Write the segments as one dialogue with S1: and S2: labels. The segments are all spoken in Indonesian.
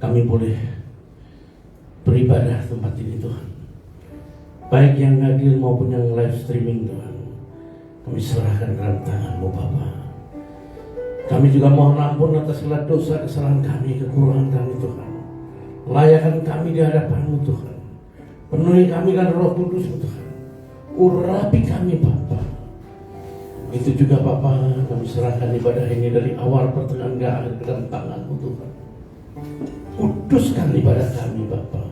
S1: kami boleh beribadah tempat ini Tuhan. Baik yang hadir maupun yang live streaming Tuhan, kami serahkan dalam tangan-Mu Bapa. Kami juga mohon ampun atas segala dosa kesalahan kami, kekurangan kami Tuhan. Layakan kami di hadapan-Mu Tuhan. Penuhi kami dengan Roh Kudus-Mu Tuhan. Urapi kami Bapa. Itu juga Bapa, kami serahkan ibadah ini dari awal pertengahan ke akhir ke dalam tangan-Mu Tuhan. Kuduskan ibadah kami Bapa.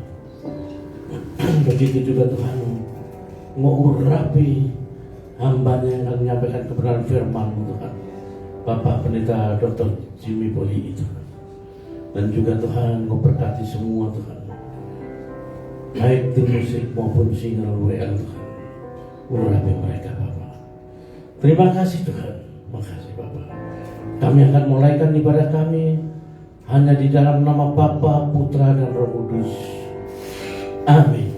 S1: Begitu juga Tuhan, mau urapi hamba-Nya yang akan menyampaikan kebenaran firman-Mu Tuhan, Bapak Pendeta Dr. Jimmy Poli itu. Dan juga Tuhan, Kau berkati semua Tuhan, baik tim musik maupun singer WL Tuhan. Urapi mereka Bapak. Terima kasih Tuhan, makasih Bapak. Kami akan mulaikan ibadah kami hanya di dalam nama Bapa, Putra, dan Roh Kudus. Amin.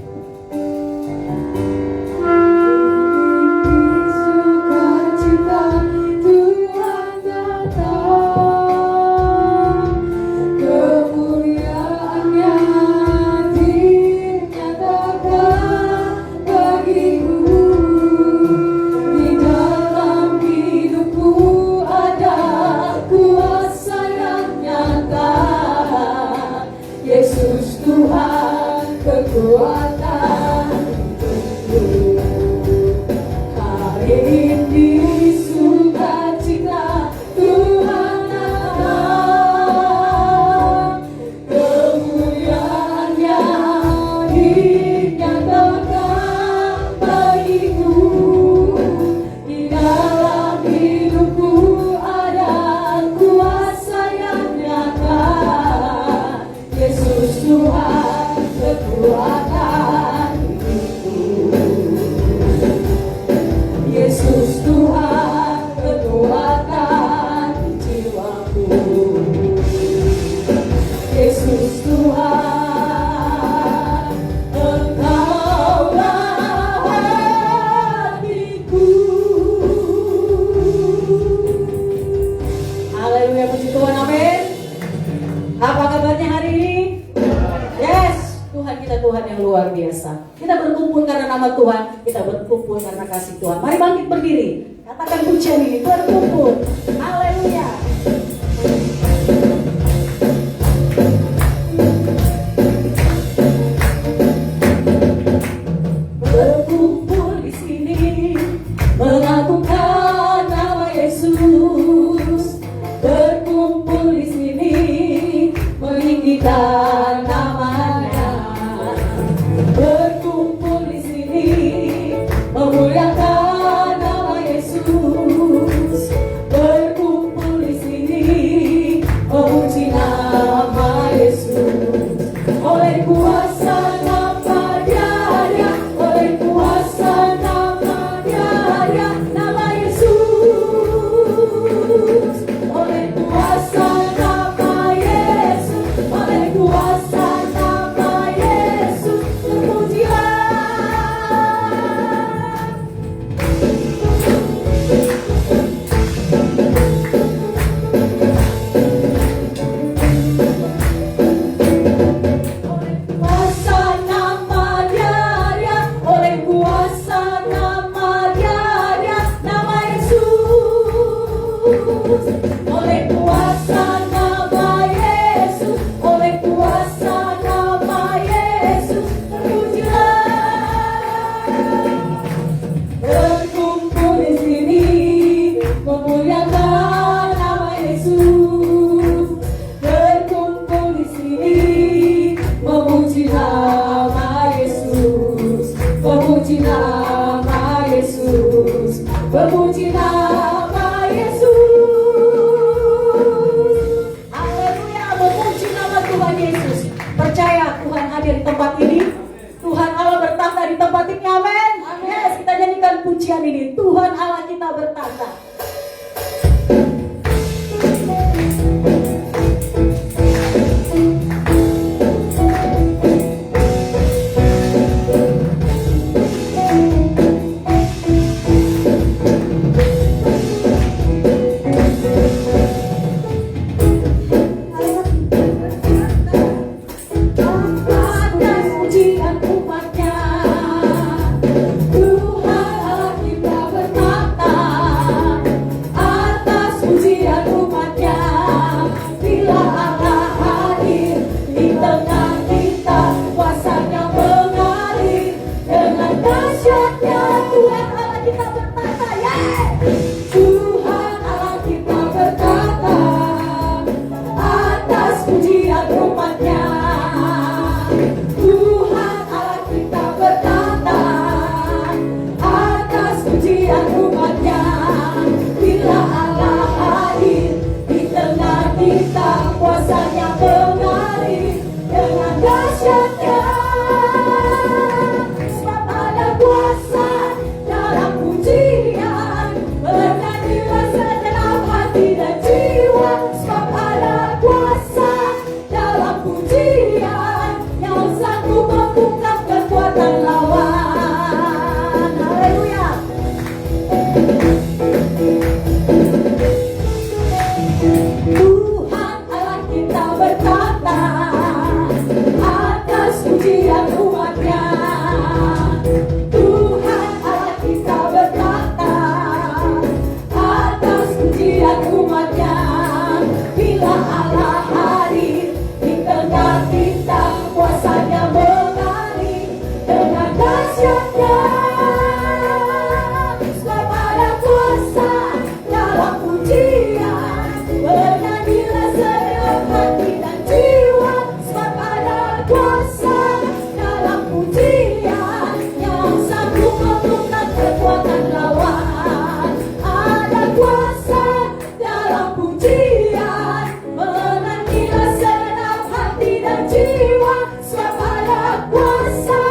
S2: Tuhan Allah kita bertata. pujian umatnya. Tuhan Allah kita bertata atas pujian umatnya. Bila Allah hadir di tengah kita, kuasanya mengalir dengan dahsyatnya. Sebab ada kuasa dalam pujian, bernyanyilah segenap hati dan jiwa. Sebab ada kuasa dalam pujian yang sanggup membungkam kekuatan lawan. Haleluya. Tuhan Allah kita bertata atas pujian umatnya. Tuhan Allah kita bertata atas pujian umatnya. Bila Allah hadir di tengah kita, kuasanya mengalir dengan dahsyatnya. Sebab ada kuasa dalam pujian, bernyanyilah segenap hati dan jiwa. Sebab ada kuasa dalam pujian yang sanggup membungkam kekuatan lawan. Ada kuasa dalam pujian, menangilah segenap hati dan jiwa. Sebab ada kuasa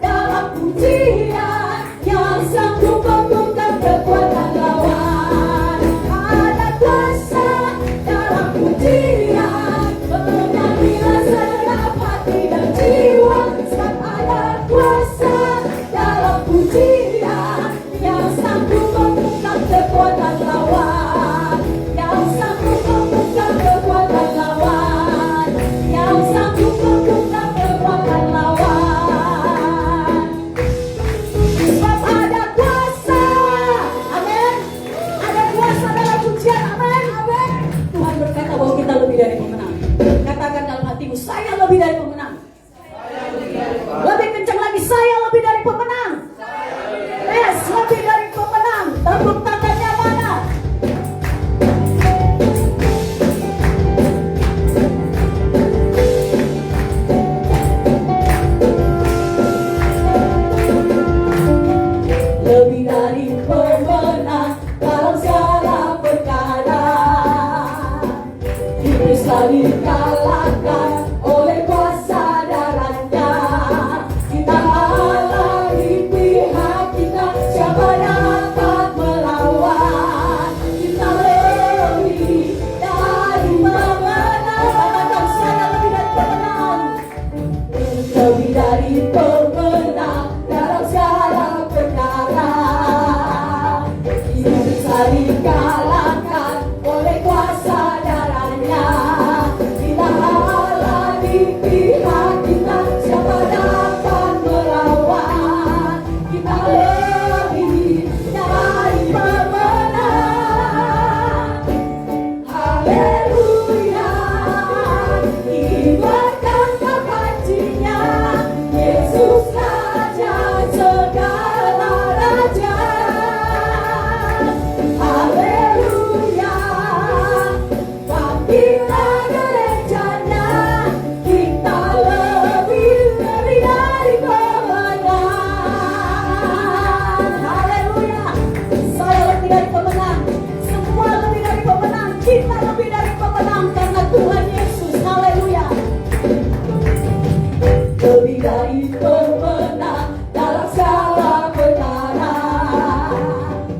S2: dalam pujian yang sanggup membungkam kekuatan lawan. Ada kuasa dalam pujian, menangilah segenap hati dan jiwa. Sebab ada kuasa dalam pujian yang sanggup membungkam kekuatan lawan. Yang sanggup membungkam kekuatan lawan. Yang sanggup membungkam kekuatan lawan. Sebab ada kuasa. Amin. Ada kuasa dalam pujian. Amin. Amin. Tuhan berkata bahwa kita lebih dari pemenang. Katakan dalam hatimu, saya lebih dari pemenang. Lebih kencang lagi, saya lebih dari pemenang. Yes, lebih dari pemenang. Tepuk tangannya mana? Lebih dari pemenang dalam segala perkara. Iblis telah dikalahkan oleh kuasa darahnya. Kita Allah di pihak kita, siapa dapat melawan? Kita lebih dari pemenang. Katakan, saya lebih dari pemenang. Lebih dari pemenang dalam segala perkara. Iblis telah dikalahkan oleh kuasa darahnya. Kita Allah di pihak kita, siapa dapat melawan? Kita lebih dari pemenang. Haleluya. Kibarkan kapacinya, Yesus Raja segala raja. Haleluya. Bangkitlah gerejanya, kita lebih dari pemenang. Haleluya. Saya lebih dari pemenang. Semua lebih dari pemenang. Kita lebih dari pemenang karena Tuhan Yesus. Haleluya. Lebih dari pemenang dalam segala perkara.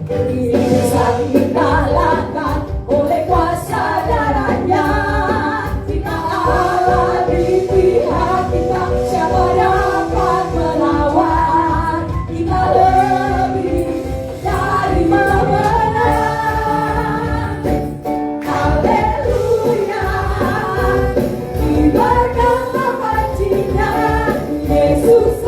S2: Ini bisa dikalahkan oleh kuasa darahnya. Kita Allah di pihak kita, siapa dapat melawan? Kita lebih dari pemenang. Haleluya. Kibarkanlah pacinya, Yesus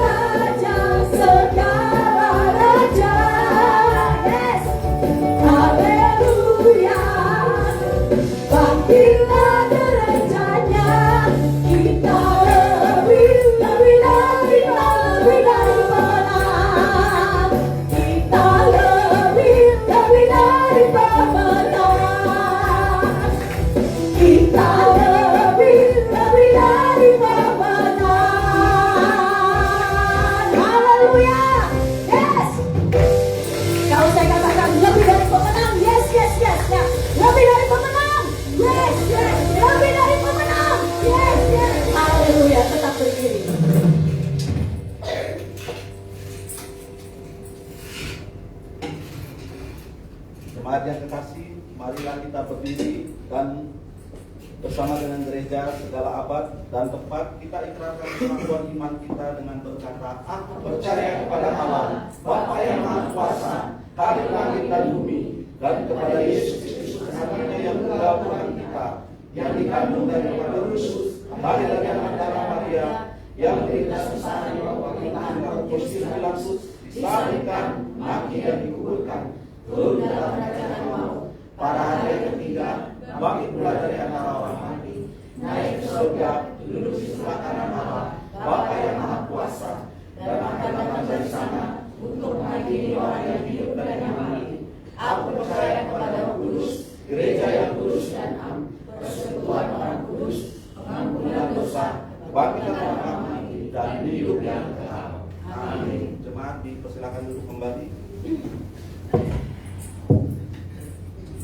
S3: dan tepat kita ikrarkan pengakuan iman kita dengan berkata, aku percaya kepada Allah, Bapa yang Maha Kuasa, Hadir langit dan bumi, dan kepada Yesus Kristus anaknya yang tunggal Tuhan kita, yang dikandung daripada Yesus, hadir dari anak darah Maria, yang menderita susah di bawah pemerintahan Pontius Pilatus, disalibkan, mati dan dikuburkan, turun dalam kerajaan maut, pada hari yang ketiga, bangkit pula dari antara orang mati, naik ke surga, duduk di sebelah kanan Allah, Bapa yang Maha Kuasa, dan akan datang dari sana untuk menghadiri orang yang hidup dan yang mati. Aku percaya kepada Roh Kudus, gereja yang kudus dan am, persekutuan orang kudus, pengampunan dosa, kebangkitan orang mati, dan hidup yang kekal. Amin. Jemaat dipersilakan duduk kembali.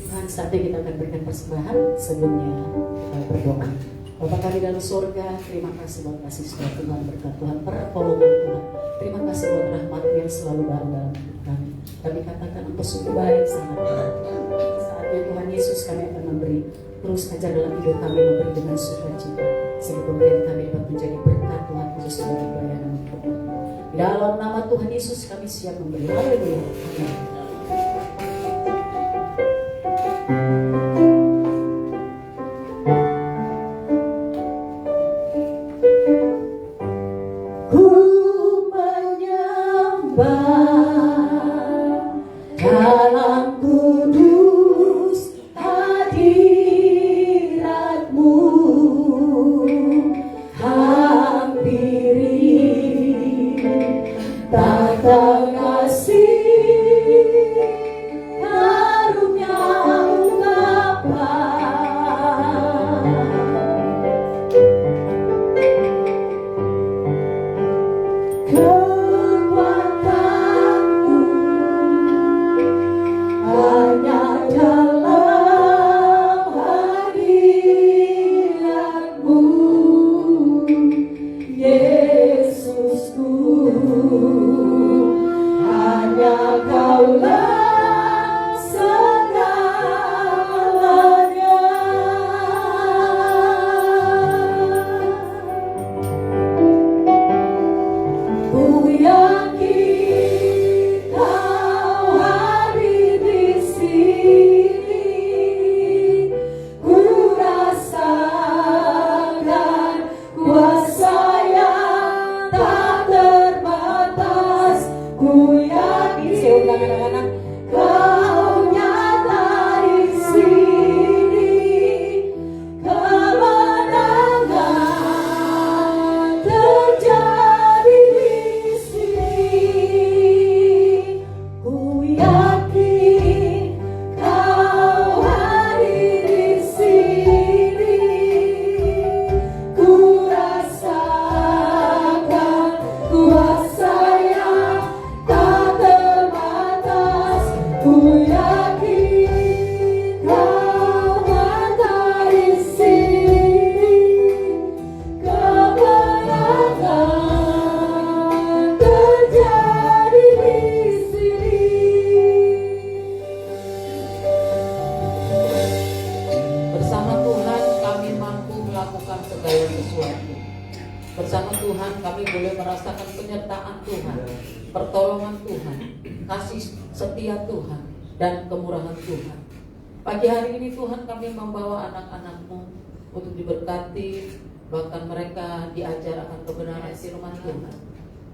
S2: Tuhan, saatnya kita akan berikan persembahan. Sebelumnya kita berdoa. Bapa kami dalam surga, terima kasih buat kasih setia Tuhan, berkat Tuhan, pertolongan Tuhan. Terima kasih buat rahmat yang selalu baru dalam hidup kami. Kami katakan Engkau sungguh baik, sangat baik. Saatnya Tuhan Yesus kami akan memberi. Terus ajar dalam hidup kami, memberi dengan sukacita. Sehingga pemberian kami dapat menjadi berkat Tuhan khusus bagi pelayanan hidup kami. Di dalam nama Tuhan Yesus kami siap memberi. Haleluya. Amin. Dalam kudus hadirat-Mu, hampiri tata kasih karunia-Mu Bapa. Hanya dalam hadirat-Mu, Yesusku, hanya Kaulah segalanya. Ku yakin Kau hadir di sini, ku rasakan kuasa yang tak terbatas. Ku yakin, seulang anak-anak, Kau nyata di sini, kemenangan terjadi di sini. Ku yakin Kau hadir di sini, ku rasakan kuasa yang tak terbatas. Ku yakin Kau nyata di sini, kemenangan terjadi di sini.
S4: Bersama Tuhan kami mampu melakukan segala sesuatu. Bersama Tuhan kami boleh merasakan penyertaan Tuhan, pertolongan Tuhan, kasih setia Tuhan, dan kemurahan Tuhan. Pagi hari ini Tuhan kami membawa anak-anak-Mu untuk diberkati, bahkan mereka diajar akan kebenaran firman Tuhan.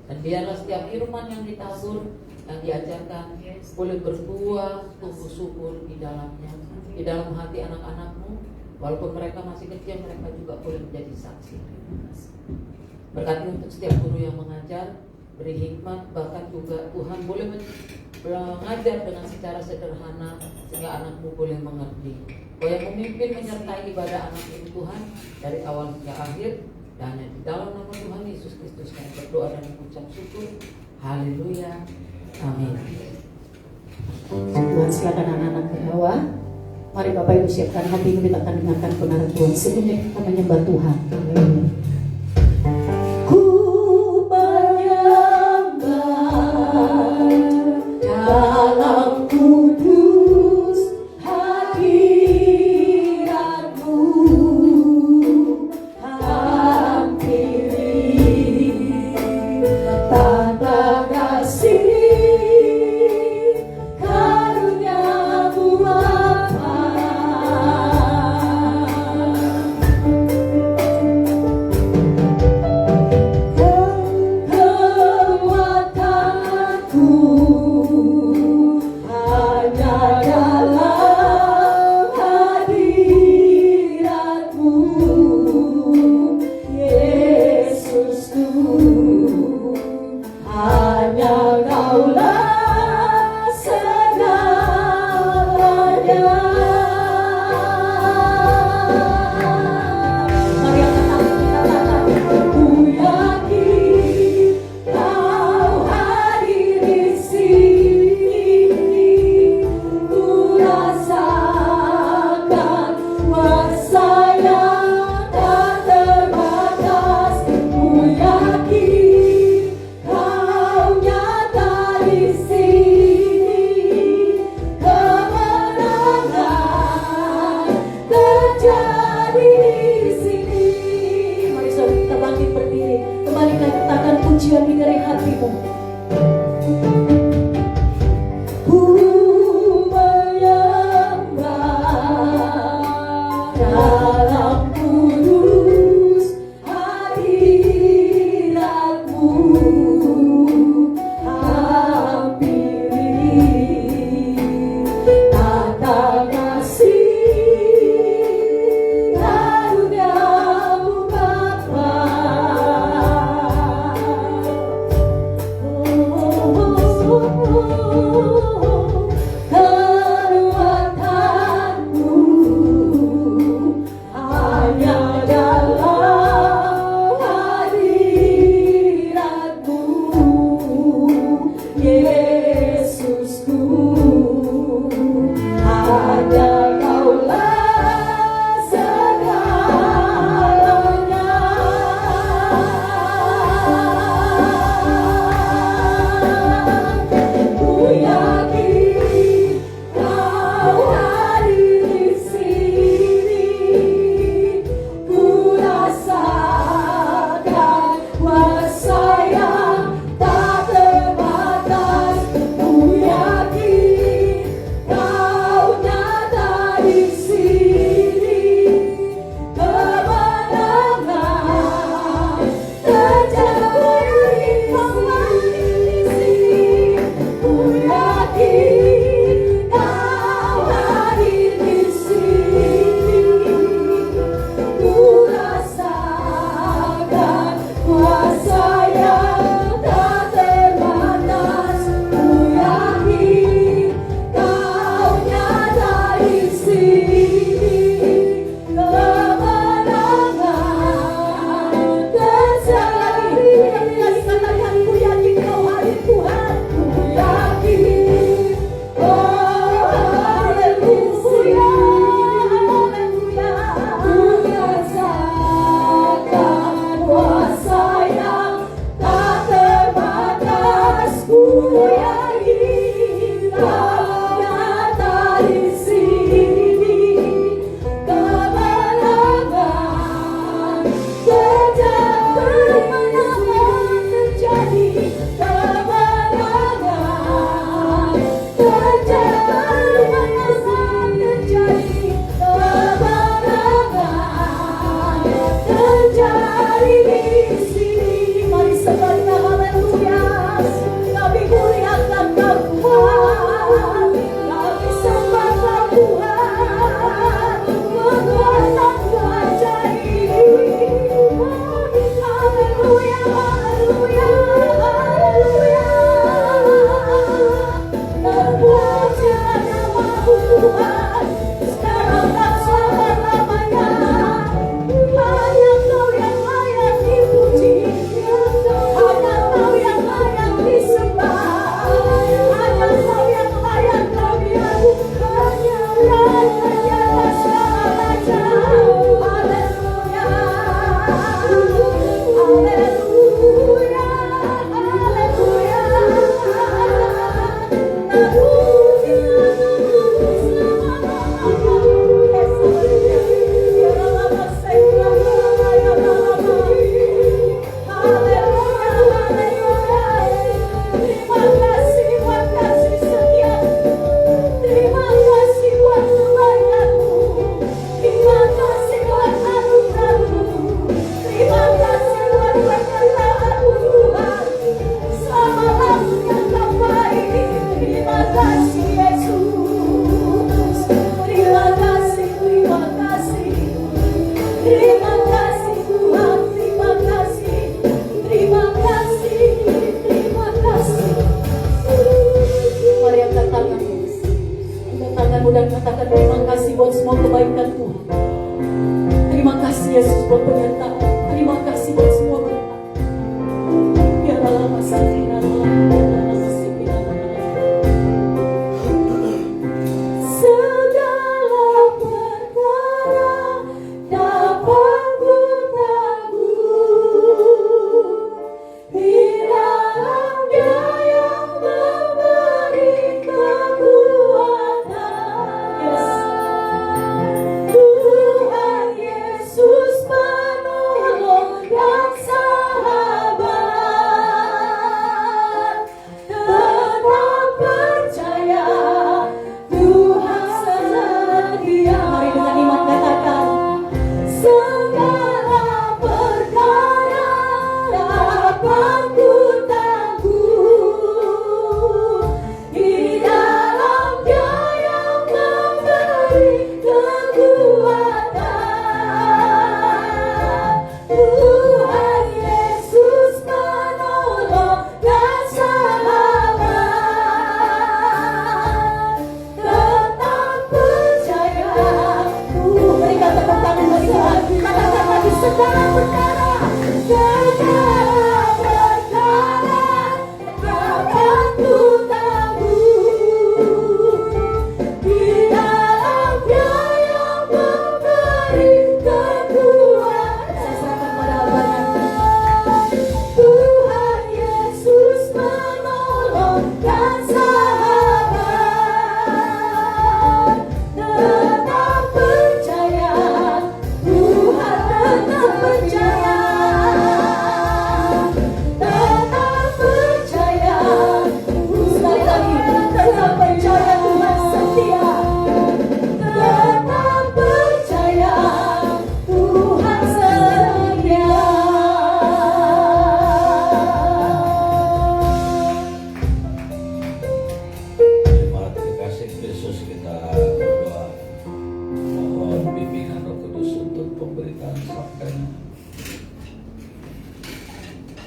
S4: Dan biarlah setiap firman yang ditabur, yang diajarkan, boleh berbuah, tumbuh subur di dalamnya, di dalam hati anak-anak-Mu. Walaupun mereka masih kecil, mereka juga boleh menjadi saksi. Berkati untuk setiap guru yang mengajar, beri hikmat, bahkan juga Tuhan boleh mengajar dengan secara sederhana sehingga anak-Mu boleh mengerti. Kau yang memimpin menyertai ibadah anak ini Tuhan dari awal hingga akhir. Dan di dalam nama Tuhan Yesus Kristus kami berdoa dan mengucap syukur. Haleluya. Amin.
S2: Tuhan, silakan anak-anak ke bawah. Mari Bapak Ibu siapkan hati ini, kita akan dengarkan kebenaran Tuhan. Sebelumnya kita menyembah Tuhan. Haleluya. Ku menyembah dalam kudus hadirat-Mu, hampiri pujian ini dari hatimu. Ku menyembah dalam kudus hadiratmu, hampiri tata kasih karuniamu Bapa.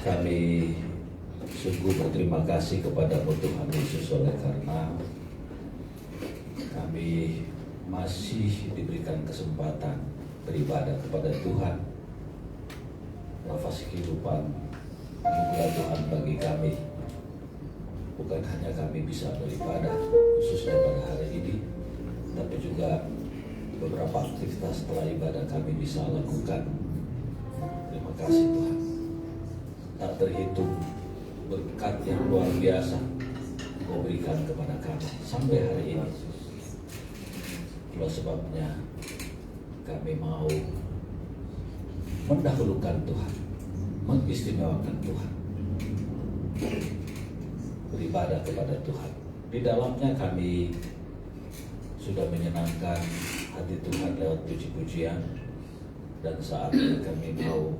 S5: Kami sungguh berterima kasih kepada Tuhan Yesus oleh karena kami masih diberikan kesempatan beribadah kepada Tuhan. Nafas kehidupan anugerah Tuhan bagi kami. Bukan hanya kami bisa beribadah khususnya pada hari ini, tapi juga beberapa aktivitas setelah ibadah kami bisa lakukan. Terima kasih Tuhan. Tak terhitung berkat yang luar biasa Kau berikan kepada kami sampai hari ini. Itulah sebabnya kami mau mendahulukan Tuhan, mengistimewakan Tuhan, beribadah kepada Tuhan. Di dalamnya kami sudah menyenangkan hati Tuhan lewat puji-pujian, dan saat ini kami mau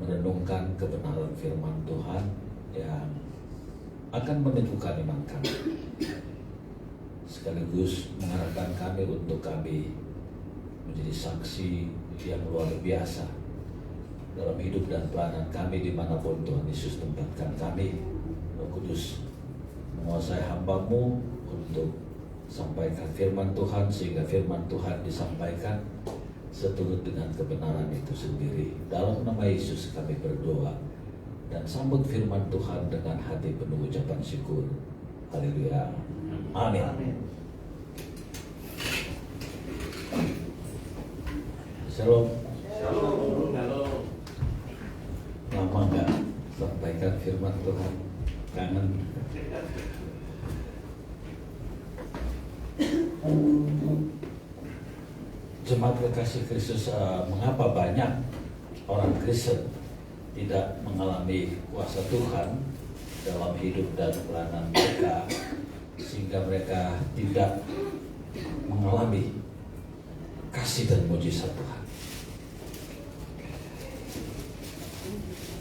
S5: merenungkan kebenaran firman Tuhan yang akan meneguhkan iman kami, sekaligus mengarahkan kami untuk kami menjadi saksi yang luar biasa dalam hidup dan pelayanan kami dimanapun Tuhan Yesus tempatkan kami. Roh Kudus menguasai hamba-Mu untuk sampaikan firman Tuhan, sehingga firman Tuhan disampaikan seturut dengan kebenaran itu sendiri. Dalam nama Yesus kami berdoa dan sambut firman Tuhan dengan hati penuh ucapan syukur. Haleluya. Amin. Shalom. Lama nggak sampaikan firman Tuhan, kangen. Jemaat kekasih Kristus, mengapa banyak orang Kristen tidak mengalami kuasa Tuhan dalam hidup dan pelayanan mereka, sehingga mereka tidak mengalami kasih dan mujizat Tuhan?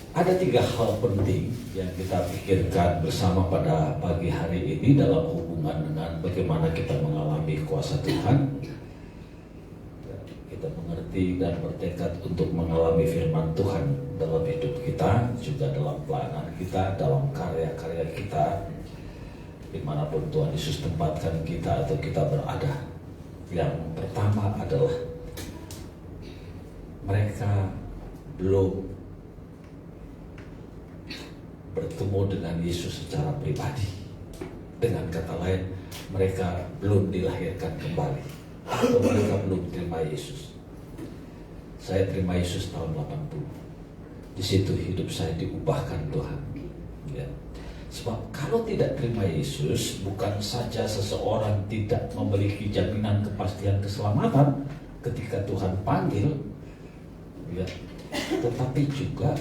S5: Ada 3 hal penting yang kita pikirkan bersama pada pagi hari ini dalam hubungan dengan bagaimana kita mengalami kuasa Tuhan. Kita mengerti dan bertekad untuk mengalami firman Tuhan dalam hidup kita, juga dalam pelayanan kita, dalam karya-karya kita, dimanapun Tuhan Yesus tempatkan kita atau kita berada. Yang pertama adalah mereka belum bertemu dengan Yesus secara pribadi. Dengan kata lain, mereka belum dilahirkan kembali, atau mereka belum terima Yesus. Saya terima Yesus tahun 80. Di situ hidup saya diubahkan Tuhan. Ya. Sebab kalau tidak terima Yesus, bukan saja seseorang tidak memiliki jaminan kepastian keselamatan ketika Tuhan panggil, ya, tetapi juga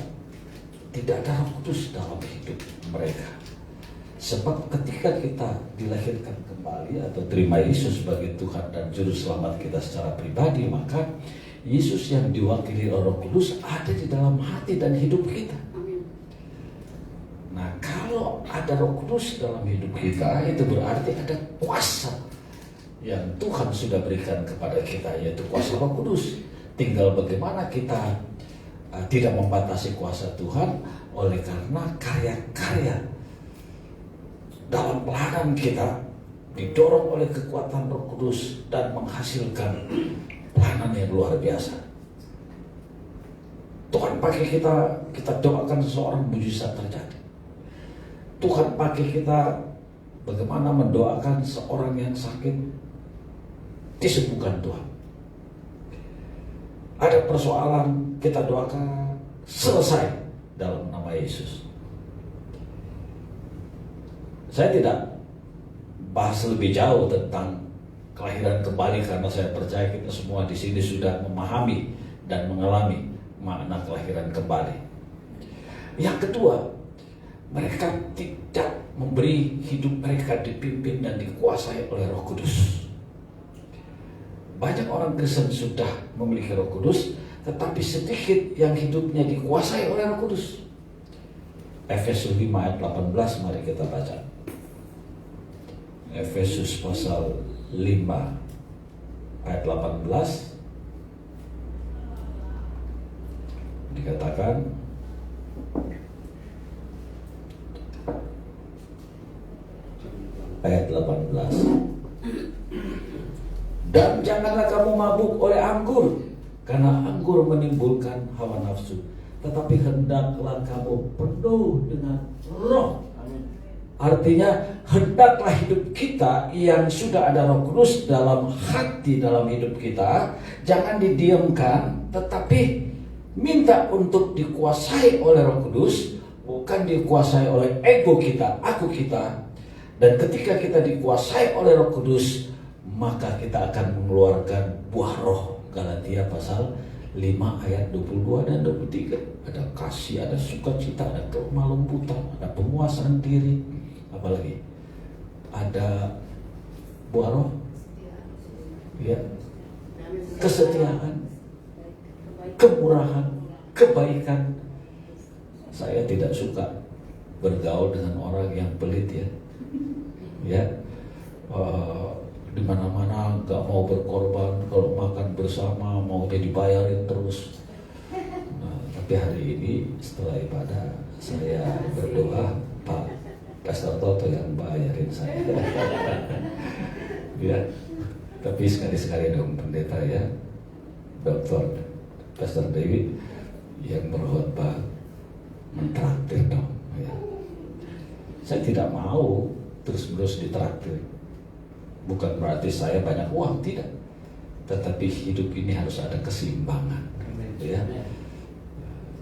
S5: tidak ada Roh Kudus dalam hidup mereka. Sebab ketika kita dilahirkan kembali atau terima Yesus sebagai Tuhan dan Juru Selamat kita secara pribadi, maka Yesus yang diwakili Roh Kudus ada di dalam hati dan hidup kita. Nah, kalau ada Roh Kudus dalam hidup kita, itu berarti ada kuasa yang Tuhan sudah berikan kepada kita, yaitu kuasa Roh Kudus. Tinggal bagaimana kita tidak membatasi kuasa Tuhan oleh karena karya-karya dalam pelayanan kita didorong oleh kekuatan Roh Kudus dan menghasilkan pelayanan yang luar biasa. Tuhan pakai kita doakan seseorang, mujizat terjadi. Tuhan pakai kita bagaimana mendoakan seorang yang sakit, disembuhkan Tuhan. Ada persoalan, kita doakan selesai dalam nama Yesus. Saya tidak bahas lebih jauh tentang kelahiran kembali karena saya percaya kita semua di sini sudah memahami dan mengalami makna kelahiran kembali. Yang kedua, mereka tidak memberi hidup mereka dipimpin dan dikuasai oleh Roh Kudus. Banyak orang Kristen sudah memiliki Roh Kudus, tetapi sedikit yang hidupnya dikuasai oleh Roh Kudus. Efesus 5 ayat 18, mari kita baca. Efesus pasal 5 ayat 18 dikatakan, ayat 18. Dan janganlah kamu mabuk oleh anggur, karena anggur menimbulkan hawa nafsu, tetapi hendaklah kamu penuh dengan roh. Artinya hendaklah hidup kita yang sudah ada Roh Kudus dalam hati, dalam hidup kita, jangan didiamkan, tetapi minta untuk dikuasai oleh Roh Kudus, bukan dikuasai oleh ego kita, aku kita. Dan ketika kita dikuasai oleh Roh Kudus, maka kita akan mengeluarkan buah roh. Galatia pasal 5 ayat 22 dan 23. Ada kasih, ada sukacita, ada kelemah lembutan, ada penguasaan diri. Apalagi ada buah roh, ya, kesetiaan, kemurahan, kebaikan. Saya tidak suka bergaul dengan orang yang pelit, ya, di mana-mana nggak mau berkorban, kalau makan bersama maunya dibayarin terus. Nah, tapi hari ini setelah ibadah saya berdoa, Pak Pastor Toto yang bayarin saya. Ya, tapi sekali-sekali dong pendeta, ya, Dokter Pastor Dewi yang berkhotbah mentraktir dong, ya. Saya tidak mau terus-menerus ditraktir. Bukan berarti saya banyak uang, tidak. Tetapi hidup ini harus ada keseimbangan, ya.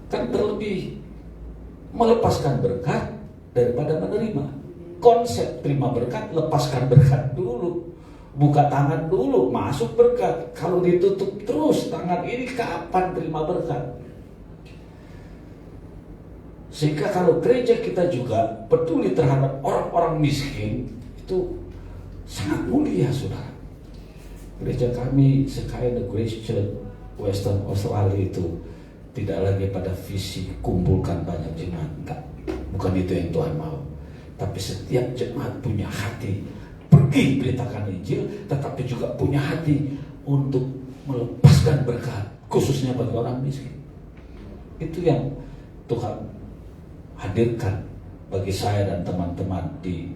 S5: Kan terlebih melepaskan berkat daripada menerima. Konsep terima berkat, lepaskan berkat dulu. Buka tangan dulu, masuk berkat. Kalau ditutup terus tangan ini, kapan terima berkat? Sehingga kalau gereja kita juga peduli terhadap orang-orang miskin, itu sangat mulia, saudara. Gereja kami, Sekaya The Grace Church Western Australia, itu tidak lagi pada visi kumpulkan banyak jemaat, enggak. Bukan itu yang Tuhan mau. Tapi setiap jemaat punya hati pergi beritakan Injil, tetapi juga punya hati untuk melepaskan berkat, khususnya bagi orang miskin. Itu yang Tuhan hadirkan bagi saya dan teman-teman di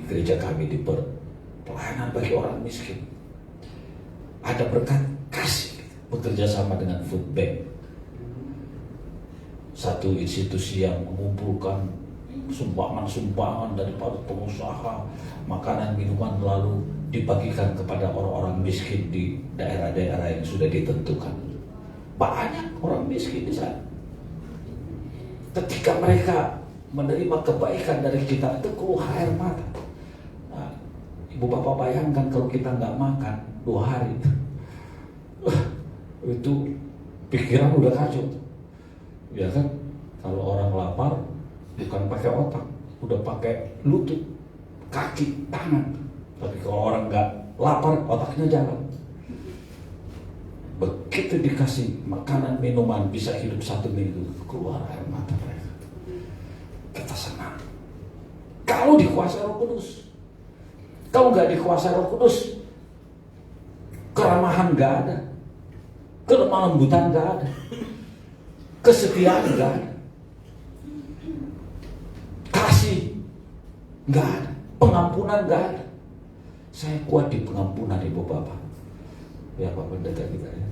S5: gereja kami, di pelayanan bagi orang miskin. Ada berkat kasih, bekerja sama dengan Food Bank, satu institusi yang mengumpulkan sumbangan-sumbangan daripada pengusaha, makanan, minuman, lalu dibagikan kepada orang-orang miskin di daerah-daerah yang sudah ditentukan. Banyak orang miskin di sana. Ketika mereka menerima kebaikan dari kita, itu keluar air mata. Nah, ibu bapak bayangkan kalau kita nggak makan 2 hari, itu pikiran udah kacau, ya kan? Kalau orang lapar bukan pakai otak, udah pakai lutut, kaki, tangan. Tapi kalau orang nggak lapar, otaknya jalan. Begitu dikasih makanan, minuman, bisa hidup 1 minggu, keluar air mata mereka. Kita senang. Kalau dikuasai Roh Kudus. Kalau nggak dikuasai Roh Kudus, keramahan nggak ada, kelemah lembutan nggak ada, kesetiaan nggak ada, kasih nggak ada, pengampunan nggak ada. Saya kuat di pengampunan, ibu bapak, ya Pak Pendeta kita, ya.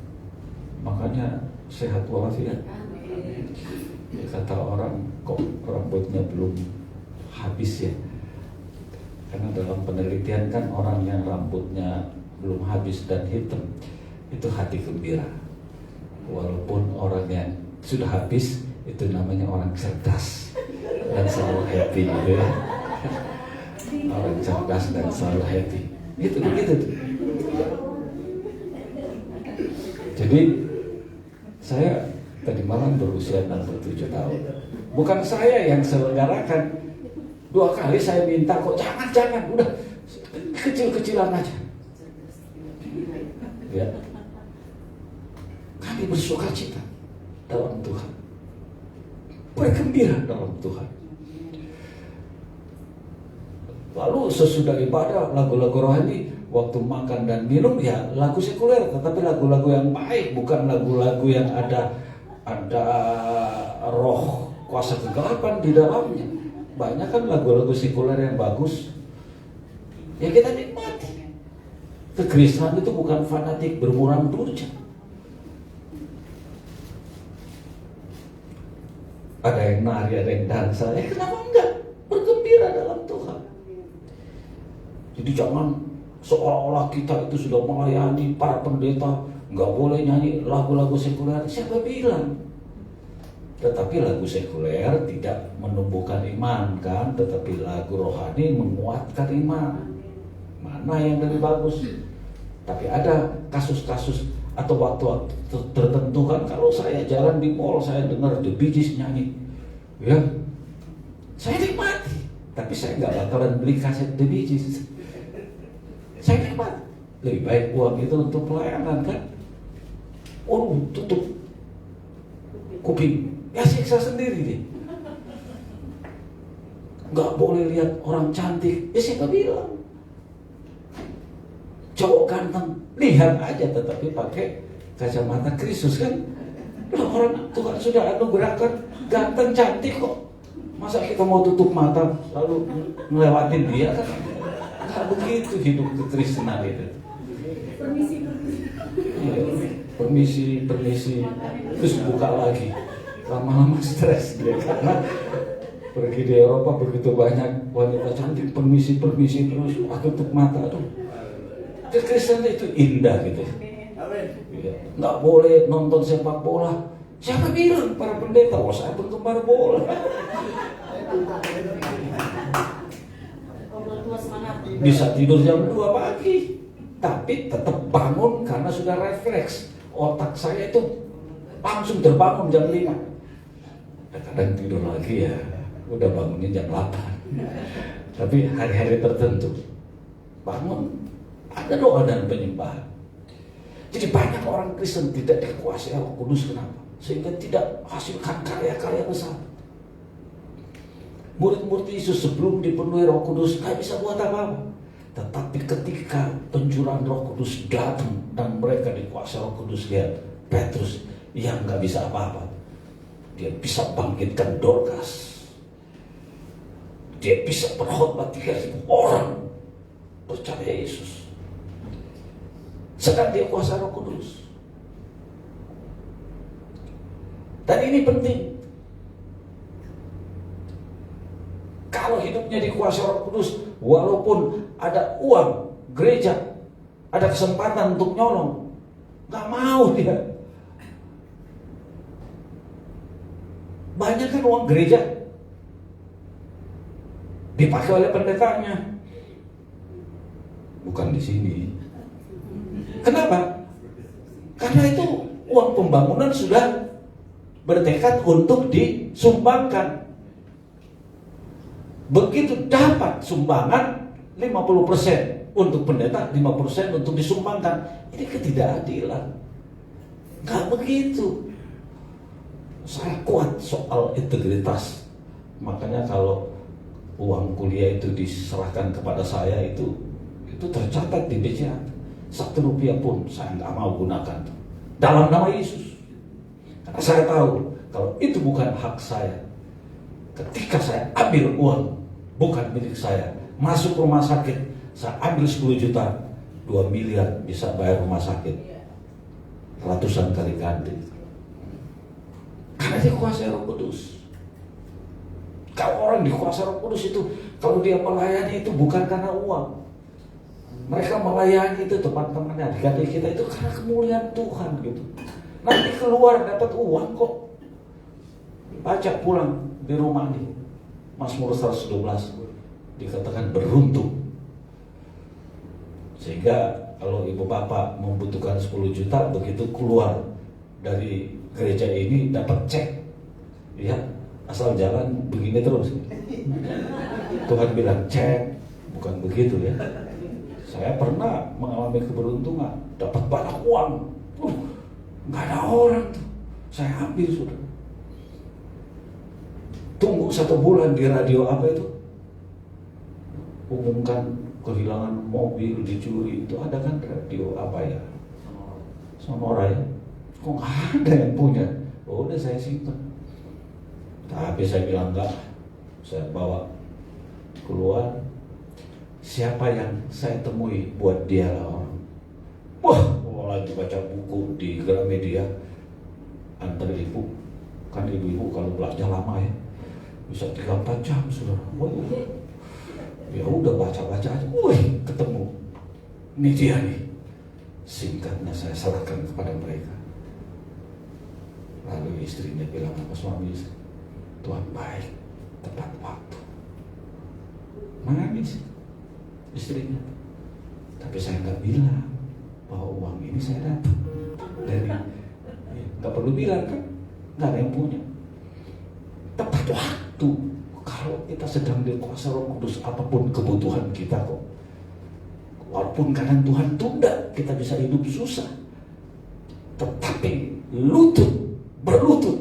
S5: Makanya sehat walafiat. Ya, kata orang, kok rambutnya belum habis, ya? Karena dalam penelitian kan orang yang rambutnya belum habis dan hitam itu hati gembira. Walaupun orang yang sudah habis itu namanya orang cerdas dan selalu happy, gitu, ya. Orang cerdas dan selalu happy. Itu begitu tuh. Jadi saya tadi malam berusia 67 tahun. Bukan saya yang selenggarakan. 2 kali saya minta, kok jangan, udah kecil-kecilan aja. Ya. Kami bersuka cita dalam Tuhan, bergembira dalam Tuhan. Lalu sesudah ibadah, lagu-lagu rohani, waktu makan dan minum, ya lagu sekuler, tetapi lagu-lagu yang baik, bukan lagu-lagu yang ada roh kuasa kegelapan di dalamnya. Banyak kan lagu-lagu sekuler yang bagus, Ya kita nikmati. Kekristenan itu bukan fanatik bermuram durja. Ada yang nari, ada yang dansa. Kenapa enggak? Bergembira dalam Tuhan. Jadi jangan seolah-olah kita itu sudah melayani para pendeta, nggak boleh nyanyi lagu-lagu sekuler. Siapa bilang? Tetapi lagu sekuler tidak menumbuhkan iman kan, tetapi lagu rohani menguatkan iman. Mana yang lebih bagus? Tapi ada kasus-kasus atau waktu-waktu tertentu kan, kalau saya jalan di mall, saya dengar The Bee Gees nyanyi, ya, saya nikmati. Tapi saya nggak bakalan beli kaset The Bee Gees. Saya nikmati. Lebih baik uang itu untuk pelayanan kan. Oh, tutup kuping. Ya siksa sendiri deh. Nggak boleh lihat orang cantik. Ya siapa bilang? Cowok ganteng, lihat aja tetapi pakai kacamata Kristus kan. Lah orang Tuhan sudah anugerahkan ganteng cantik kok. Masa kita mau tutup mata lalu ngelewatin dia kan? Nggak begitu hidup kekristenan itu. Permisi, terus buka lagi. Lama-lama stres dia karena pergi di Eropa begitu banyak wanita cantik, permisi terus tutup mata. Aduh, kekristenan itu indah gitu. Ya, nggak boleh nonton sepak bola. Siapa bilang para pendeta? Oh, saya penggemar bola. Bisa tidur jam 2 pagi, tapi tetap bangun karena sudah refleks. Otak saya itu langsung terbangun jam 5. Kadang tidur lagi ya, udah bangunnya jam 8. Tapi hari-hari tertentu bangun, ada doa dan penyembahan. Jadi banyak orang Kristen tidak dikuasai Roh Kudus. Kenapa? Sehingga tidak hasilkan karya-karya besar. Murid-murid Yesus sebelum dipenuhi Roh Kudus nggak bisa buat apa-apa. Tetapi ketika pencurahan Roh Kudus datang dan mereka dikuasai Roh Kudus, lihat Petrus yang nggak bisa apa-apa, dia bisa bangkitkan Dorcas. Dia bisa berkhotbah 3.000 orang percaya Yesus. Sedang dia kuasa Roh Kudus. Dan ini penting. Kalau hidupnya dikuasai Roh Kudus, walaupun ada uang gereja, ada kesempatan untuk nyolong, nggak mau dia. Banyak kan uang gereja dipakai oleh pendetanya, bukan di sini. Kenapa? Karena itu uang pembangunan sudah bertekad untuk disumbangkan. Begitu dapat sumbangan 50% untuk pendeta, 5% untuk disumbangkan. Ini ketidakadilan. Gak begitu. Saya kuat soal integritas. Makanya kalau uang kuliah itu diserahkan kepada saya, itu tercatat di BCA. 1 rupiah pun saya nggak mau gunakan dalam nama Yesus. Karena saya tahu kalau itu bukan hak saya. Ketika saya ambil uang bukan milik saya, masuk rumah sakit, saya ambil 10 juta, 2 miliar bisa bayar rumah sakit ratusan kali ganti. Karena dikuasai Roh Kudus. Kalau orang dikuasai Roh Kudus itu, kalau dia melayani itu bukan karena uang. Mereka melayani itu teman-temannya, adik-adik kita itu karena kemuliaan Tuhan gitu. Nanti keluar dapat uang kok. Baca pulang di rumah nih, Mazmur 112 dikatakan beruntung. Sehingga kalau ibu bapak membutuhkan 10 juta, begitu keluar dari gereja ini dapat cek, ya asal jalan begini terus. Tuhan bilang cek, bukan begitu ya. Saya pernah mengalami keberuntungan, dapat banyak uang, nggak ada orang tuh, saya ambil sudah. Tunggu 1 bulan di radio apa itu, umumkan kehilangan mobil dicuri, itu ada kan radio apa ya, Sonora ya, kok nggak ada yang punya. Oh, udah saya simpan. Tapi saya bilang enggak, saya bawa keluar. siapa yang saya temui buat dia lah orang. Wah, lagi baca buku di Gramedia, antar ibu, kan ibu-ibu kalau belanja lama ya, bisa 3-4 jam saudara. Wah, ya udah baca-baca aja, wih ketemu, ini dia nih. Singkatnya saya serahkan kepada mereka. Lalu istrinya bilang apa, suami istri, Tuhan baik, tepat waktu. Menangis istrinya, tapi saya nggak bilang bahwa uang ini saya dapat dari, nggak perlu bilang kan, nggak ada yang punya. Tepat waktu. Kalau kita sedang dikuasai Roh Kudus, apapun kebutuhan kita kok, walaupun kadang Tuhan tunda, kita bisa hidup susah, tetapi berlutut,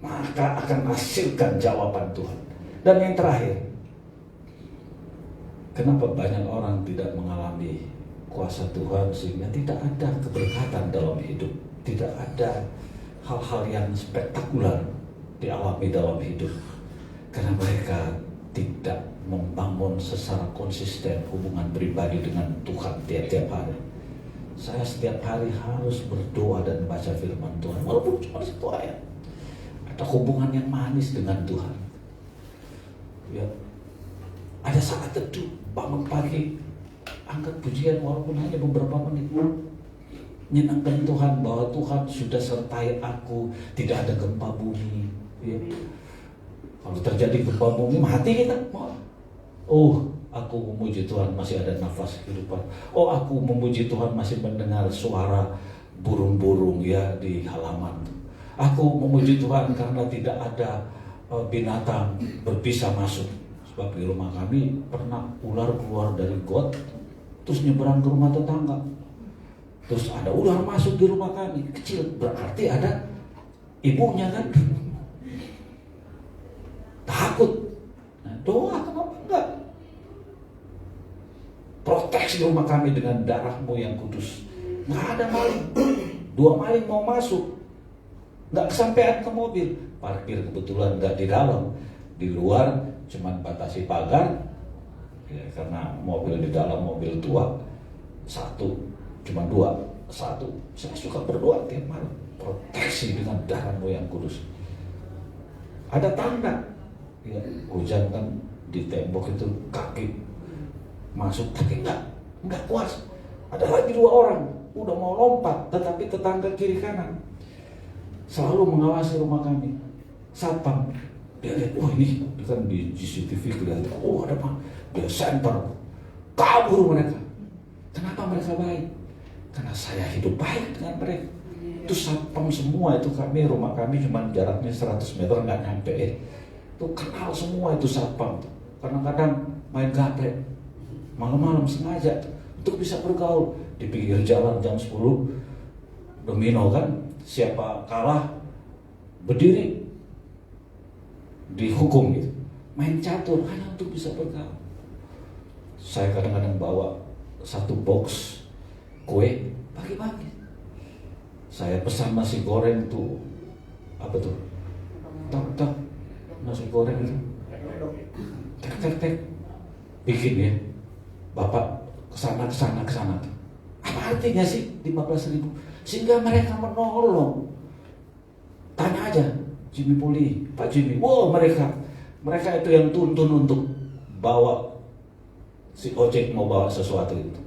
S5: maka akan hasilkan jawaban Tuhan. Dan yang terakhir, kenapa banyak orang tidak mengalami kuasa Tuhan sehingga tidak ada keberkatan dalam hidup, tidak ada hal-hal yang spektakuler dialami dalam hidup? Karena mereka tidak membangun secara konsisten hubungan pribadi dengan Tuhan tiap-tiap hari. Saya setiap hari harus berdoa dan baca firman Tuhan, walaupun cuma 1 ayat. Ada hubungan yang manis dengan Tuhan. Ya, ada saat teduh, bangun pagi, angkat pujian walaupun hanya beberapa menit. Menyenangkan Tuhan bahwa Tuhan sudah sertai aku, tidak ada gempa bumi. Ya. Kalau terjadi gempa bumi, mati kita. Oh, aku memuji Tuhan masih ada nafas kehidupan. Oh, aku memuji Tuhan masih mendengar suara burung-burung ya di halaman. Aku memuji Tuhan karena tidak ada binatang berbisa masuk. Sebab di rumah kami pernah ular keluar dari got, terus nyeberang ke rumah tetangga. Terus ada ular masuk di rumah kami, kecil, berarti ada ibunya kan. Takut. Nah, doa kenapa enggak? Proteksi rumah kami dengan darah-Mu yang kudus. Nggak ada maling. 2 maling mau masuk, nggak kesampean ke mobil. Parkir kebetulan nggak di dalam, di luar cuman batasi pagar. Ya, karena mobil di dalam mobil tua, 1, cuma 2, 1. Saya suka berdoa tiap malam. Proteksi dengan darah-Mu yang kudus. Ada tanda. Ya, hujan kan di tembok itu kaki masuk, tapi enggak puas. Ada lagi 2 orang udah mau lompat, tetapi tetangga kiri kanan selalu mengawasi rumah kami. Satpam, dia lihat, oh ini kan di CCTV kelihatan, oh ada apa? Dia senter, kabur mereka. Kenapa mereka baik? Karena saya hidup baik dengan mereka. Itu satpam semua itu kami, rumah kami cuma jaraknya 100 meter nggak nyampe. Itu kenal semua itu satpam. Kadang-kadang main gaplek malam-malam sengaja untuk bisa bergaul di pinggir jalan jam 10 domino kan, siapa kalah berdiri dihukum gitu, main catur hanya untuk bisa bergaul. Saya kadang-kadang bawa 1 box kue pagi-pagi, saya pesan nasi goreng tuh, apa tuh, tak nasi goreng itu tek bikin ya, Bapak kesana. Apa artinya sih 15.000? Sehingga mereka menolong. Tanya aja Jimmy Poli, Pak Jimmy. Wow, mereka itu yang tuntun untuk bawa si ojek mau bawa sesuatu itu.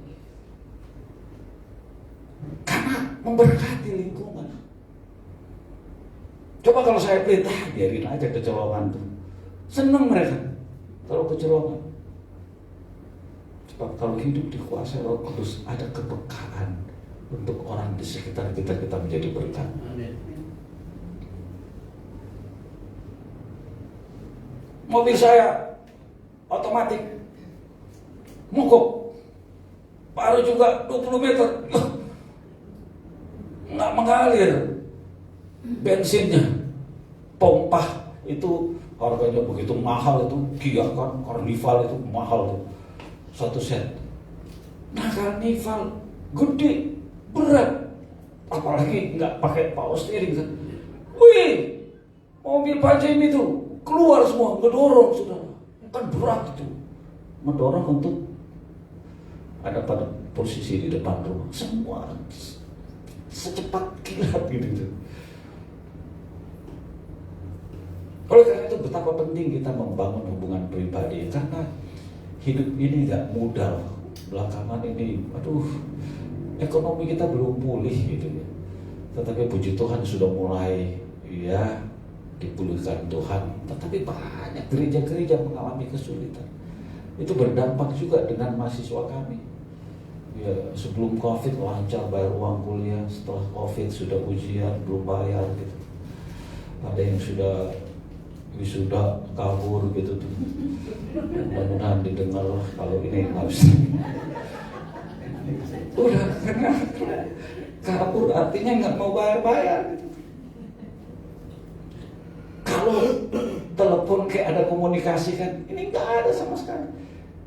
S5: Karena memberkati lingkungan. Coba kalau saya perintah, biarin aja kecolongan tuh. Senang mereka kalau kecolongan. Sebab kalau hidup dikuasai Roh Kudus, ada keberkahan untuk orang di sekitar kita menjadi berkat. Mobil saya otomatis mogok, baru juga 20 meter, nggak mengalir bensinnya. Pompa itu harganya begitu mahal, itu Kia kan, Carnival itu mahal tuh. 1 set. Nah, Carnival gede, berat, apalagi nggak pakai power steering kan. Wih, mobil Pak Jimmy itu keluar semua, ngedorong saudara. Kan berat itu, ngedorong untuk ada pada posisi di depan rumah, semua secepat kilat gitu. Oleh karena itu betapa penting kita membangun hubungan pribadi, karena hidup ini gak mudah. Belakangan ini, ekonomi kita belum pulih gitu ya. Tetapi puji Tuhan sudah mulai ya dipulihkan Tuhan. Tetapi banyak gereja-gereja mengalami kesulitan. Itu berdampak juga dengan mahasiswa kami. Ya, sebelum COVID lancar bayar uang kuliah, setelah COVID sudah ujian belum bayar gitu. Ada yang sudah wisuda kabur gitu tuh. Mudah-mudahan didengar lah kalau ini harus. Udah karena kabur artinya nggak mau bayar. Kalau telepon kayak ada komunikasi kan, ini nggak ada sama sekali.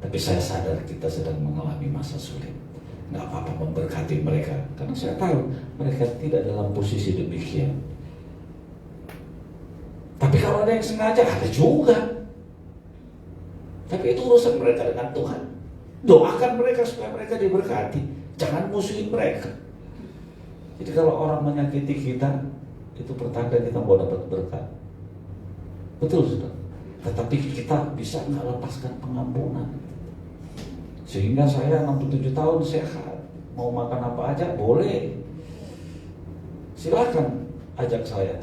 S5: Tapi saya sadar kita sedang mengalami masa sulit. Nggak apa-apa memberkati mereka, karena saya tahu mereka tidak dalam posisi demikian. Tapi kalau ada yang sengaja, ada juga. Tapi itu urusan mereka dengan Tuhan. Doakan mereka supaya mereka diberkati. Jangan musuhin mereka. Jadi kalau orang menyakiti kita, itu pertanda kita mau dapat berkat. Betul sudah. Tetapi kita bisa nggak lepaskan pengampunan. Sehingga saya 67 tahun sehat. Mau makan apa aja boleh. Silakan ajak saya.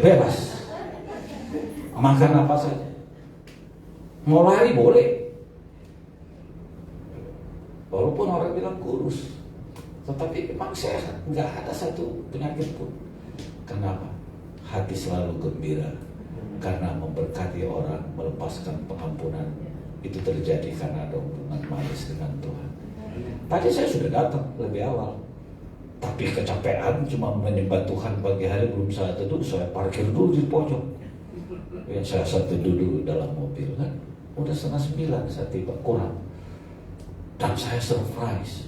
S5: Bebas. Makan apa saja. Mau lari boleh. Walaupun orang bilang kurus, tetapi memang sehat, nggak ada satu penyakit pun. Kenapa? Hati selalu gembira, karena memberkati orang, melepaskan pengampunan, itu terjadi karena ada hubungan manis dengan Tuhan. Tadi saya sudah datang lebih awal, tapi kecapean cuma menyembah Tuhan pagi hari, belum saya teduh, saya parkir dulu di pojok. Ya, saya teduh dulu dalam mobil kan, udah 8:30 saya tiba, kurang. Dan saya surprise,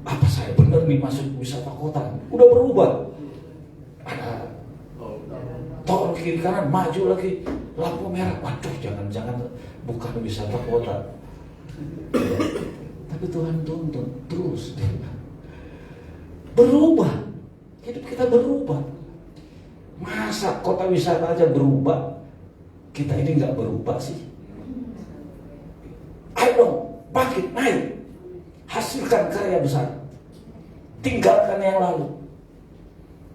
S5: apa saya benar nih masuk wisata kota? Udah berubah. Ada tol kiri kanan, maju lagi, lampu merah. Waduh, jangan-jangan bukan wisata kota. Tapi Tuhan tuntun terus. Berubah. Hidup kita berubah. Masa kota wisata aja berubah, kita ini nggak berubah sih? Ayo, bangkit, naik, hasilkan karya besar, tinggalkan yang lalu,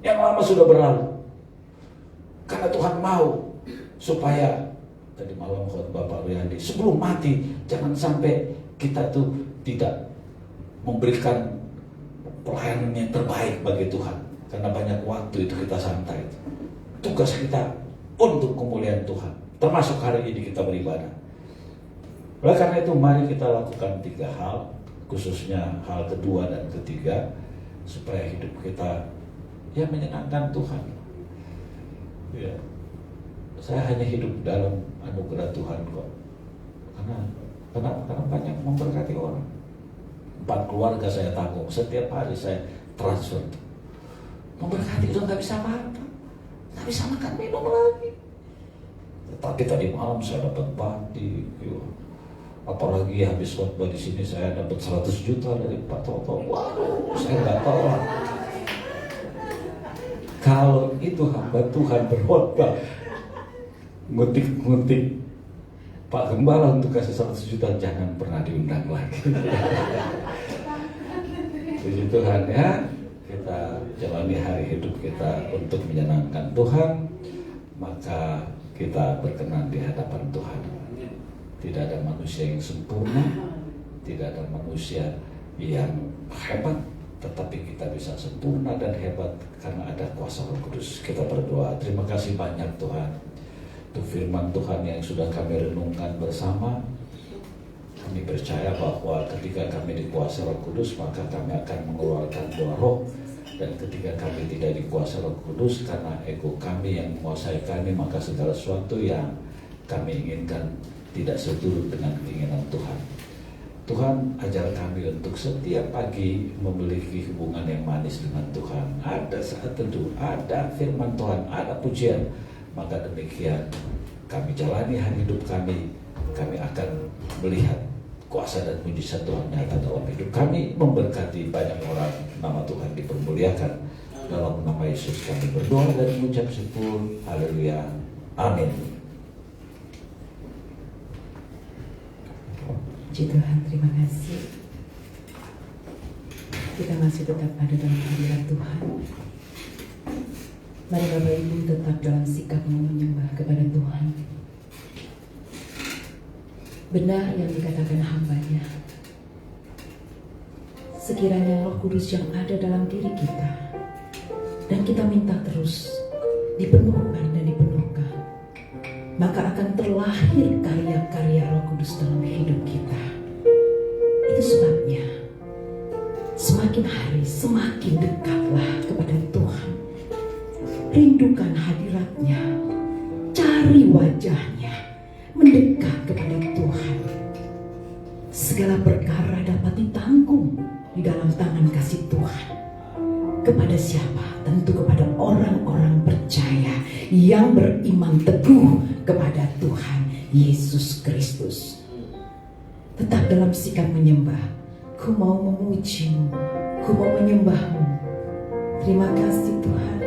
S5: yang lama sudah berlalu, karena Tuhan mau supaya tadi malam khotbah Pak Wiyandi, sebelum mati jangan sampai kita tuh tidak memberikan pelayanan yang terbaik bagi Tuhan, karena banyak waktu itu kita santai. Tugas kita untuk kemuliaan Tuhan, termasuk hari ini kita beribadah. Oleh karena itu mari kita lakukan 3 hal, khususnya hal kedua dan ketiga, supaya hidup kita ya menyenangkan Tuhan. Ya, saya hanya hidup dalam anugerah Tuhan kok. Karena banyak memberkati orang. 4 keluarga saya tanggung, setiap hari saya transfer. Memberkati udah nggak bisa apa-apa, nggak bisa makan minum lagi. Tetapi tadi malam saya dapat batik. Apalagi habis khotbah di sini saya dapat 100 juta dari Pak Toto. Waduh, saya nggak tahu. Kalau itu hamba Tuhan berkhotbah, ngutik Pak Gembala untuk kasih 100 juta, jangan pernah diundang lagi. Puji Tuhan ya, kita jalani hari hidup kita untuk menyenangkan Tuhan, maka kita berkenan di hadapan Tuhan. Tidak ada manusia yang sempurna, tidak ada manusia yang hebat, tetapi kita bisa sempurna dan hebat karena ada kuasa Roh Kudus. Kita berdoa, terima kasih banyak Tuhan untuk firman Tuhan yang sudah kami renungkan bersama. Kami percaya bahwa ketika kami dikuasai Roh Kudus, maka kami akan mengeluarkan buah roh. Dan ketika kami tidak dikuasai Roh Kudus, karena ego kami yang menguasai kami, maka segala sesuatu yang kami inginkan tidak seturut dengan keinginan Tuhan. Tuhan ajar kami untuk setiap pagi memiliki hubungan yang manis dengan Tuhan. Ada saat teduh, ada firman Tuhan, ada pujian. Maka demikian kami jalani hari hidup kami akan melihat kuasa dan mujizat Tuhan nyata dalam hidup kami, memberkati banyak orang. Nama Tuhan dipermuliakan. Dalam nama Yesus kami berdoa dan mengucap syukur. Haleluya. Amin.
S6: Puji Tuhan, terima kasih. Kita masih tetap ada dalam hadirat Tuhan. Mari Bapak Ibu tetap dalam sikap mau menyembah kepada Tuhan. Benar yang dikatakan hambanya. Sekiranya Roh Kudus yang ada dalam diri kita, dan kita minta terus dipenuhkan dan dipenuhkan, maka akan terlahir karya-karya Roh Kudus dalam hidup kita. Itu sebabnya semakin hari semakin dekatlah kepada Tuhan. Rindukan hadiratnya, cari wajahnya, mendekat kepada Tuhan. Segala perkara dapat ditanggung di dalam tangan kasih Tuhan. Kepada siapa? Tentu kepada orang-orang percaya yang beriman teguh kepada Tuhan Yesus Kristus. Tetap dalam sikap menyembah. Ku mau memujimu, ku mau menyembahmu. Terima kasih Tuhan.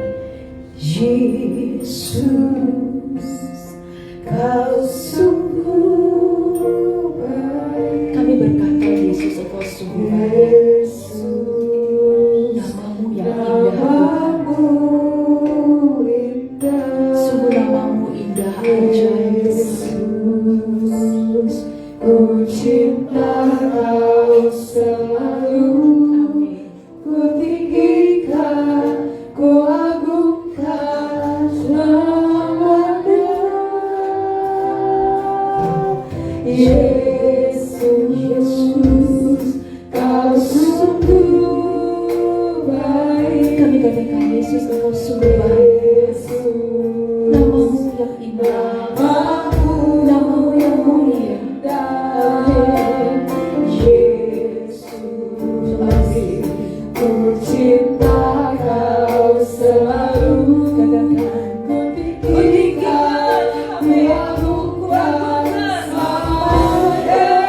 S6: Yesus, Kau sungguh baik. Kami berkata Yesus, Engkau sungguh baik. Namamu yang indah, sungguh namamu indah ajaib. Ku cinta Kau selalu. Amin. Ku tinggikan, ku agungkan namanya. Yesus, Kau sungguh baik. Kami katakan Yesus, Engkau sungguh baik. Namamu yang indah, namamu yang mulia. Yesus, amin. Ku cinta Kau selalu. Katakan, ku tinggikan, ku agungkan namanya.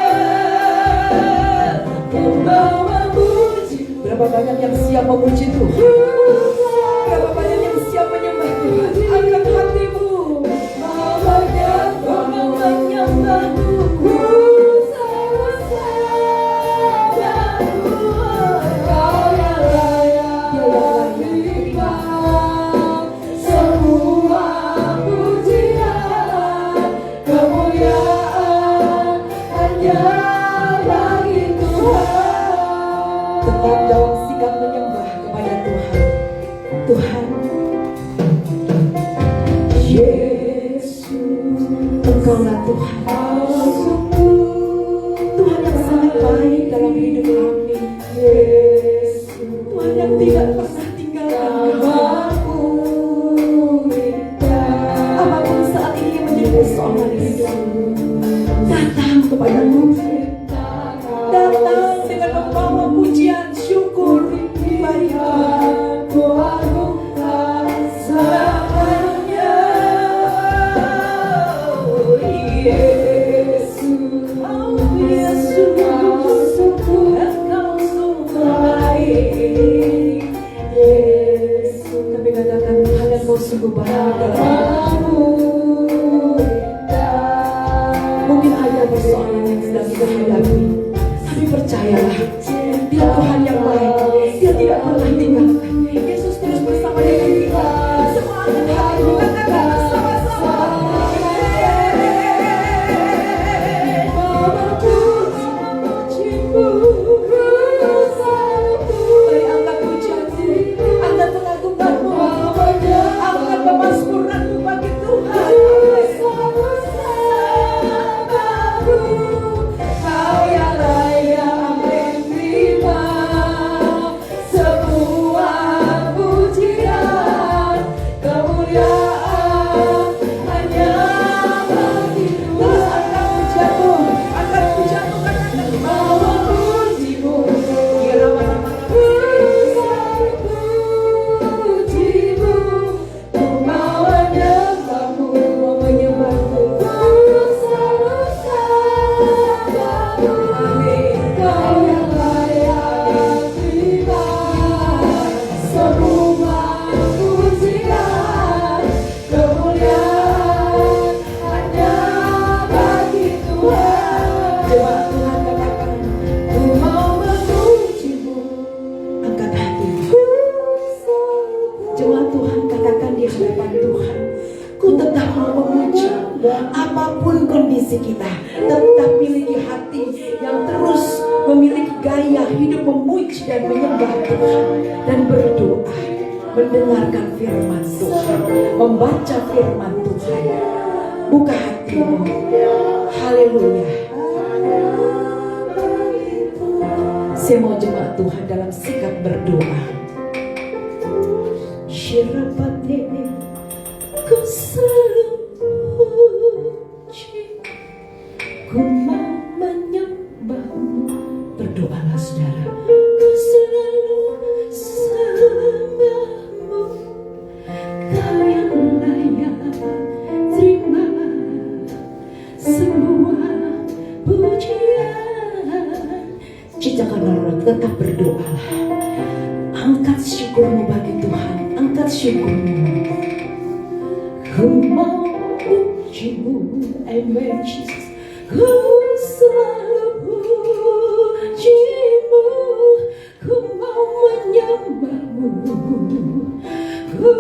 S6: Ku mau memuji. Berapa banyak yang siap memuji Tuhan? Berapa banyak yang siap menyembah Tuhan? Angkat hatimu. Mau menyembahmu. Kau yang layak terima semua pujian, kemuliaan hanya bagi Tuhan. Tetap dalam sikap menyembah kepada Tuhan. Tuhan, Yesus, Engkaulah Tuhan. Tuhan yang sangat baik dalam hidup kami. Tuhan yang tidak pernah tinggalkan kami. Apapun saat ini menjadi persoalan hidup, datang kepadamu. Datang dengan membawa pujian, syukur, bagi Tuhan. Ku agungkan selamanya. Yesus, Yesus, Engkau sungguh baik. Yesus, kami katakan Tuhan, Engkau sungguh baik dalam hidup kami. tetap mau memuji. Apapun kondisi kita, tetap miliki hati yang terus memiliki gaya hidup memuji dan menyembah Tuhan dan berdoa, mendengarkan firman Tuhan, membaca firman Tuhan. Buka hatimu. Haleluya. Saya mau jemaat Tuhan dalam sikap berdoa. Syirapate, ku selalu puji, ku mau menyembahmu. Berdoalah saudara. Ku selalu sembahmu, kau yang layak terima semua pujian. Ciptakan orang, tetap berdoalah. Angkat syukurmu bagi Tuhan, angkat syukurmu. Ku mau pujimu, amen Jesus. Ku selalu pujimu, ku mau menyembahmu. Ku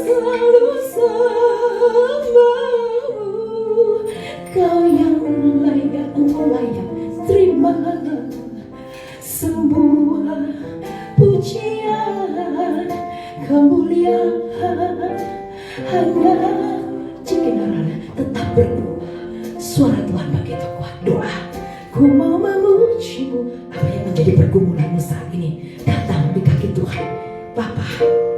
S6: selalu sembahmu, kau yang layak, engkau layak terima semua pujian, kemuliaan. Hanya cikinarana, tetap berdoa. Suara Tuhan begitu kuat. Doa. Ku mau memujimu. Apa yang menjadi pergumulanmu saat ini, datang di kaki Tuhan. Bapa,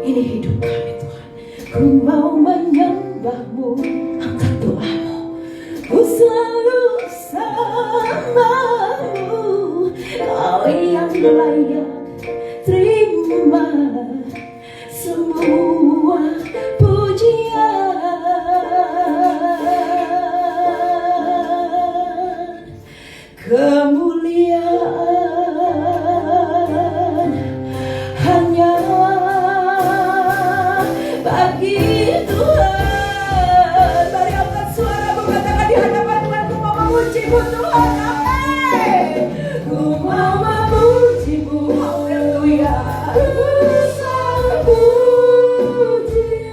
S6: ini hidup kami Tuhan. Ku mau menyembahmu. Angkat doamu. Ku selalu sembahmu, kau yang layak terima semua pujian, kemuliaan hanya bagi Tuhan. Mari angkat suara, berkatakan di hadapan Tuhan, ku mau memujimu Tuhan, amin. Ku mau memujimu, haleluya.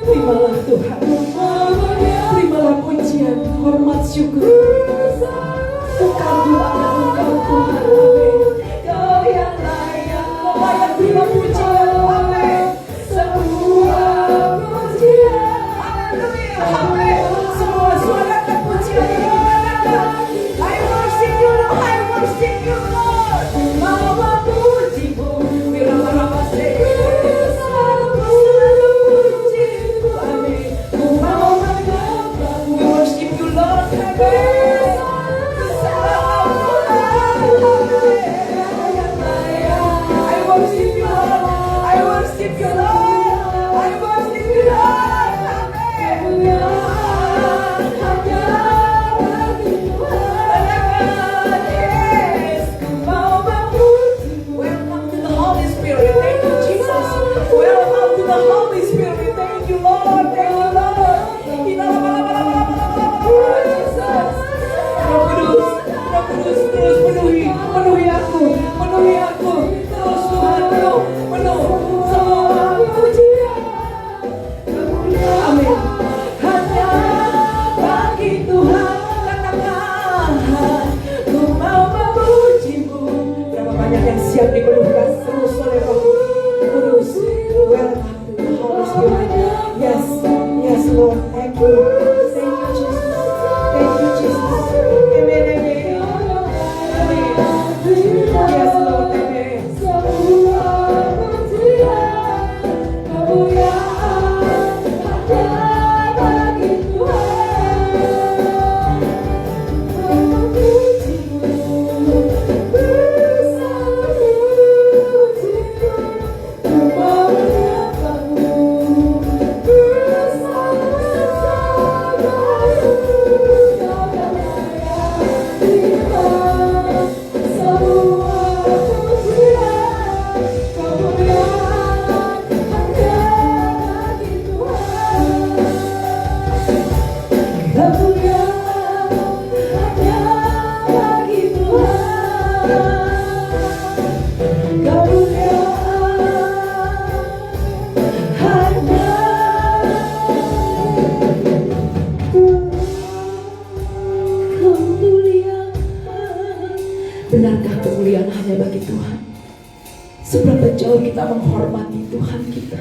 S6: Terimalah Tuhan, terimalah pujian, hormat, syukur. Bukan doa Engkau Tuhan, amin. Kau yang layak, kau layak terima pujian, amin. Semua pujian, haleluya, amin. Semua suara kepujian dimana-mana. I worship you Lord, I worship you Lord. Mau memujimu, wirama-ramase. Selalu pujimu, amin. Ku mau menyembahmu, we worship you Lord, amin. Ku selalu hanya bagi Tuhan. Seberapa jauh kita menghormati Tuhan kita,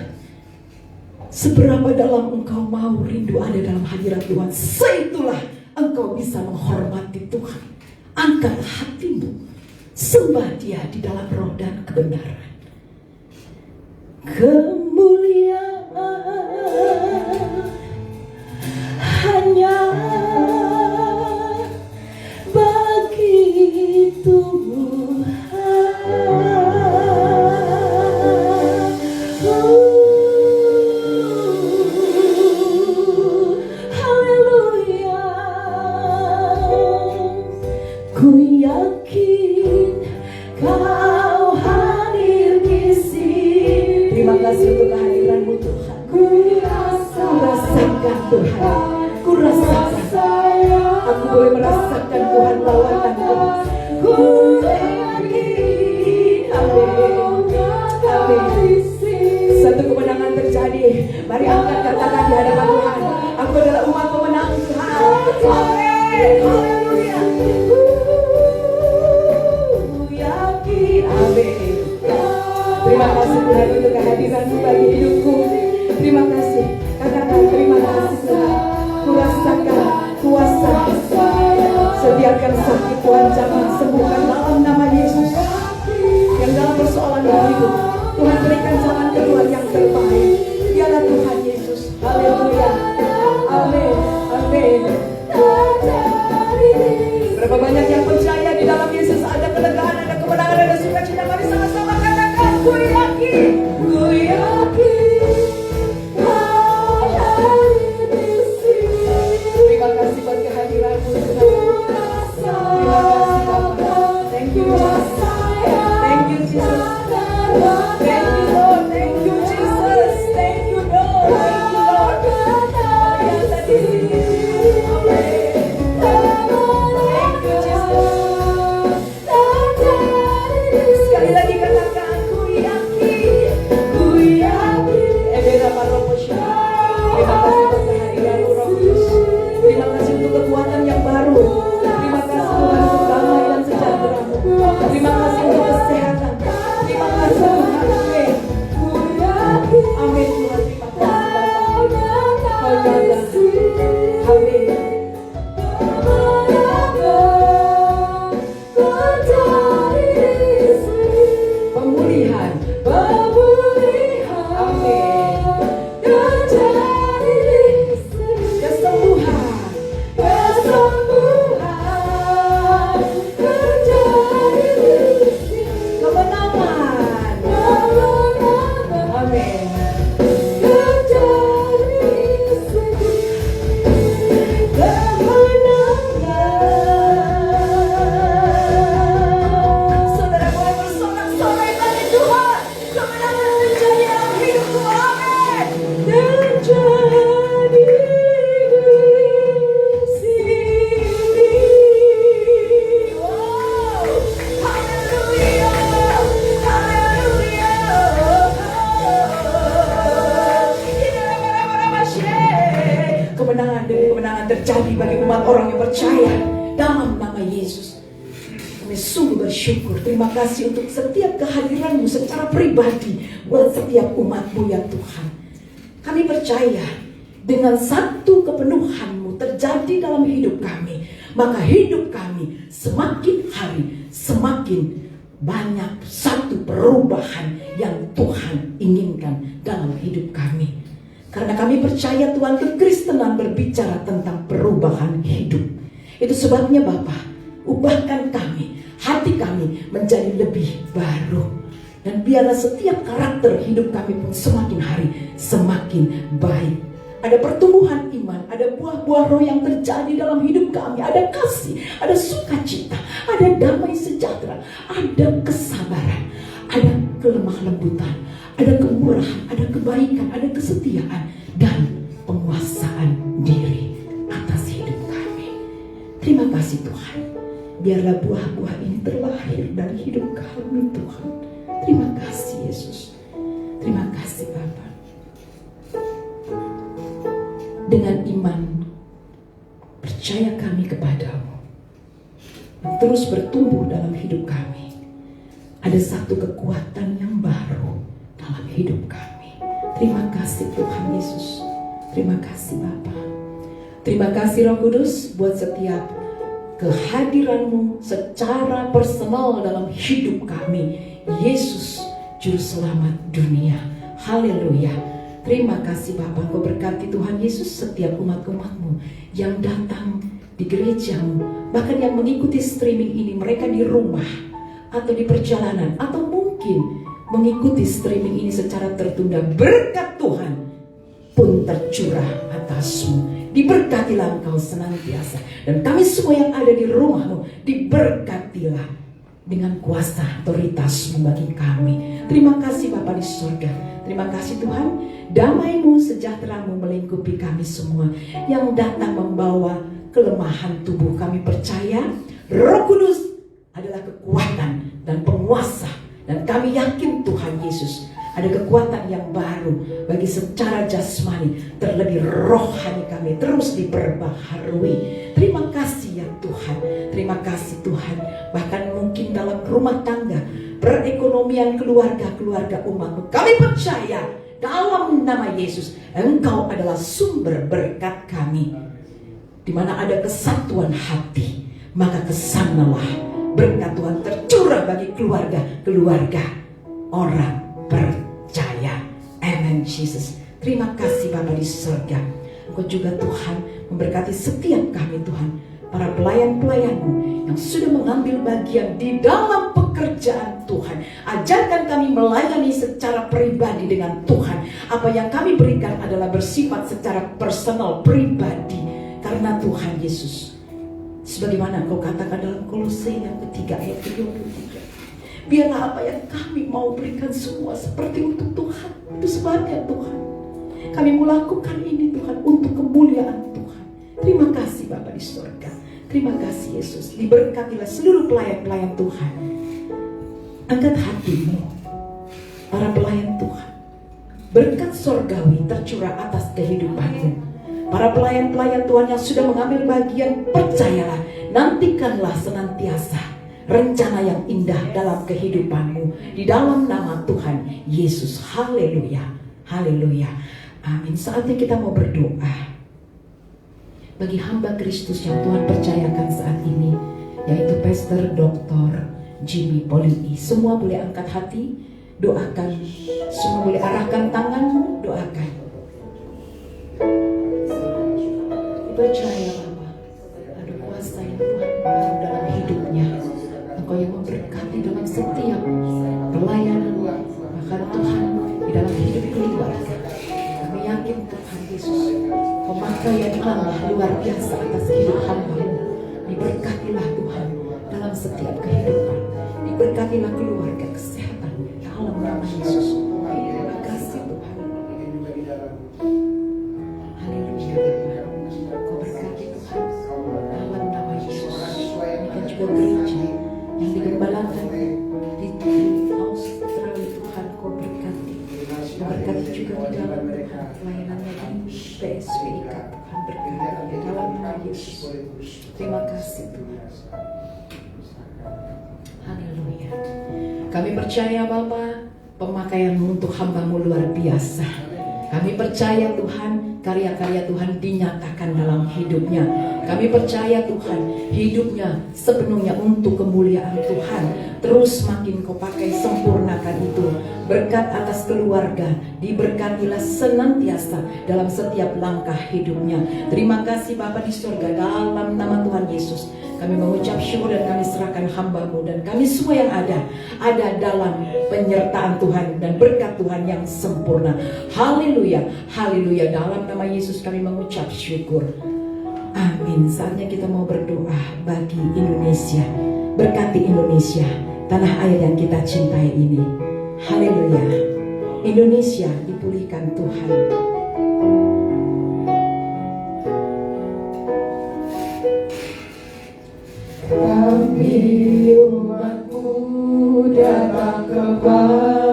S6: seberapa dalam engkau mau rindu ada dalam hadirat Tuhan, seitulah engkau bisa menghormati Tuhan. Angkat hatimu, sembah Dia di dalam roh dan kebenaran. Kemuliaan hanya bagi Tuhan. Haleluya. Ku yakin Kau hadir di sini. Terima kasih untuk kehadiran-Mu Tuhan. Ku rasakan Tuhan. Ku rasakan. Aku boleh merasakan Tuhan lawatanku. Ku yakin. Amin. Amin. Satu kemenangan terjadi. Mari angkat katakan di hadapan Tuhan. Aku adalah umat pemenang Tuhan. Amin. Haleluya. Yakin. Amin. Terima kasih Tuhan untuk kehadiran-Mu bagi hidupku. Terima kasih. Katakan terima kasih Tuhan. Kurasakan kuasa. Sediakan sakit Tuhan, jangan sembuhkan dalam nama Yesus. Yang dalam persoalan hidup, Tuhan berikan jalan keluar yang terbaik. Dialah Tuhan Yesus. Haleluya. Amin. Amin. Berapa banyak yang percaya di dalam Yesus ada kelegaan, ada kemenangan, ada sukacita. Mari sama-sama katakan, ku yakin. Ku yakin. Terima kasih buat kehadiran-Mu Tuhan. Terima kasih Bapak. Thank you Jesus. Thank you Jesus. Thank you Lord. Thank you Jesus. Thank you Lord. Thank you Lord. Yang tadi. Amin. Thank you Jesus. Sekali lagi katakan, ku yakin. Ku yakin. Ebera Paroposya. Terima kasih buat kehadiran-Mu Roh Kudus. Terima kasih untuk kekuatan yang baru. Terima kasih Tuhan untuk damai dan sejahtera-Mu. Terima kasih untuk kesehatan. Terima kasih Tuhan. Amin. Amin Tuhan. Terima kasih Bapak. Haleluya. Amin. Pemulihan. Amin. Kesembuhan. Kemenangan. Amin. Saudara boleh bersorak-sorai bagi Tuhan. Kemenangan terjadi dalam hidupku. Amin. Terjadi di sini. Wow. Haleluya. Haleluya. Kemenangan demi kemenangan terjadi bagi umat orang yang percaya dalam nama Yesus. Kami sungguh bersyukur. Terima kasih untuk setiap kehadiran-Mu secara pribadi buat setiap umat-Mu ya Tuhan. Kami percaya dengan satu kepenuhan-Mu terjadi dalam hidup kami, maka hidup kami semakin hari semakin banyak satu perubahan yang Tuhan inginkan dalam hidup kami. Karena kami percaya Tuhan, kekristenan berbicara tentang perubahan hidup. Itu sebabnya Bapa, ubahkan kami, hati kami menjadi lebih baru. Dan biarlah setiap karakter hidup kami pun semakin hari semakin baik. Ada pertumbuhan iman, ada buah-buah roh yang terjadi dalam hidup kami. Ada kasih, ada sukacita, ada damai sejahtera, ada kesabaran, ada kelemah lembutan, ada kemurahan, ada kebaikan, ada kesetiaan, dan penguasaan diri atas hidup kami. Terima kasih Tuhan. Biarlah buah-buah ini terlahir dari hidup kami Tuhan. Terima kasih Yesus. Terima kasih Bapa. Dengan iman percaya kami kepadamu, terus bertumbuh dalam hidup kami. ada satu kekuatan yang baru dalam hidup kami. Terima kasih Tuhan Yesus. Terima kasih Bapa. Terima kasih Roh Kudus buat setiap kehadiran-Mu secara personal dalam hidup kami. Yesus, Juru Selamat dunia. Haleluya. Terima kasih Bapa, Kau berkati Tuhan Yesus setiap umat-umat-Mu yang datang di gereja-Mu, bahkan yang mengikuti streaming ini, mereka di rumah atau di perjalanan, atau mungkin mengikuti streaming ini secara tertunda. Berkat Tuhan pun tercurah atasmu. Diberkatilah Engkau senantiasa, dan kami semua yang ada di rumah-Mu diberkatilah dengan kuasa otoritas-Mu bagi kami. Terima kasih Bapa di surga. Terima kasih Tuhan, damai-Mu, sejahtera-Mu melingkupi kami semua yang datang membawa kelemahan tubuh. Kami percaya Roh Kudus adalah kekuatan dan penguasa, dan kami yakin Tuhan Yesus ada kekuatan yang baru bagi secara jasmani, terlebih rohani kami terus diperbaharui. Terima kasih ya Tuhan, terima kasih Tuhan. Bahkan mungkin dalam rumah tangga, perekonomian keluarga umat-Mu, kami percaya dalam nama Yesus Engkau adalah sumber berkat kami. Di mana ada kesatuan hati, maka kesanalah berkat Tuhan tercurah bagi keluarga orang percaya. Amen Jesus. Terima kasih Bapa di surga. Engkau juga Tuhan memberkati setiap kami Tuhan, para pelayan-pelayan-Mu yang sudah mengambil bagian di dalam pekerjaan Tuhan. Ajarkan kami melayani secara pribadi dengan Tuhan. Apa yang kami berikan adalah bersifat secara personal, pribadi, karena Tuhan Yesus. Sebagaimana Engkau katakan dalam Kolose yang ketiga ayat 23. Biarlah apa yang kami mau berikan semua seperti untuk Tuhan. Itu sebabnya Tuhan kami melakukan ini Tuhan untuk kemuliaan Tuhan. Terima kasih Bapa di surga. Terima kasih Yesus. Diberkatilah seluruh pelayan-pelayan Tuhan. Angkat hatimu, para pelayan Tuhan. Berkat sorgawi tercurah atas kehidupanmu. Para pelayan-pelayan Tuhan yang sudah mengambil bagian, percayalah, nantikanlah senantiasa rencana yang indah dalam kehidupanmu di dalam nama Tuhan Yesus. Haleluya, haleluya, amin. Saatnya kita mau berdoa bagi hamba Kristus yang Tuhan percayakan saat ini, yaitu Pastor Dr. Jimmy Polii. Semua boleh angkat hati, doakan. Semua boleh arahkan tanganmu, doakan. Percaya Bapa, ada kuasa yang Tuhan baru dalam hidupnya. Engkau yang memberkati dalam setiap pelayanan, bahkan Tuhan di dalam hidup keluarga. Kami yakin Tuhan Yesus, pemakaian Allah luar biasa atas hidup hamba-Mu. Diberkatilah Tuhan dalam setiap kehidupan. Diberkatilah keluarga, kesehatan dalam nama Yesus. Terima kasih Tuhan. Haleluya. Kau berkati Tuhan dalam nama Yesus. Ini kan juga gereja yang digembalakan di Australia. Tuhan Kau berkati. Kau berkati juga di dalam Tuhan pelayanannya di PSPIK. Tuhan berkati dalam nama Yesus. Terima kasih Tuhan. Haleluya. Kami percaya Bapa, pemakaian-Mu untuk hamba-Mu luar biasa. Kami percaya Tuhan, karya-karya Tuhan dinyatakan dalam hidupnya. Kami percaya Tuhan, hidupnya sepenuhnya untuk kemuliaan Tuhan. Terus makin Kau pakai, sempurnakan itu. Berkat atas keluarga, diberkatilah senantiasa dalam setiap langkah hidupnya. Terima kasih Bapa di surga, dalam nama Tuhan Yesus. Kami mengucap syukur dan kami serahkan hamba-Mu dan kami semua yang ada dalam penyertaan Tuhan dan berkat Tuhan yang sempurna. Haleluya, haleluya. Dalam nama Yesus kami mengucap syukur. Amin. Saatnya kita mau berdoa bagi Indonesia. Berkati Indonesia, tanah air yang kita cintai ini. Haleluya. Indonesia dipulihkan Tuhan. Kami umat-Mu datang kepadamu.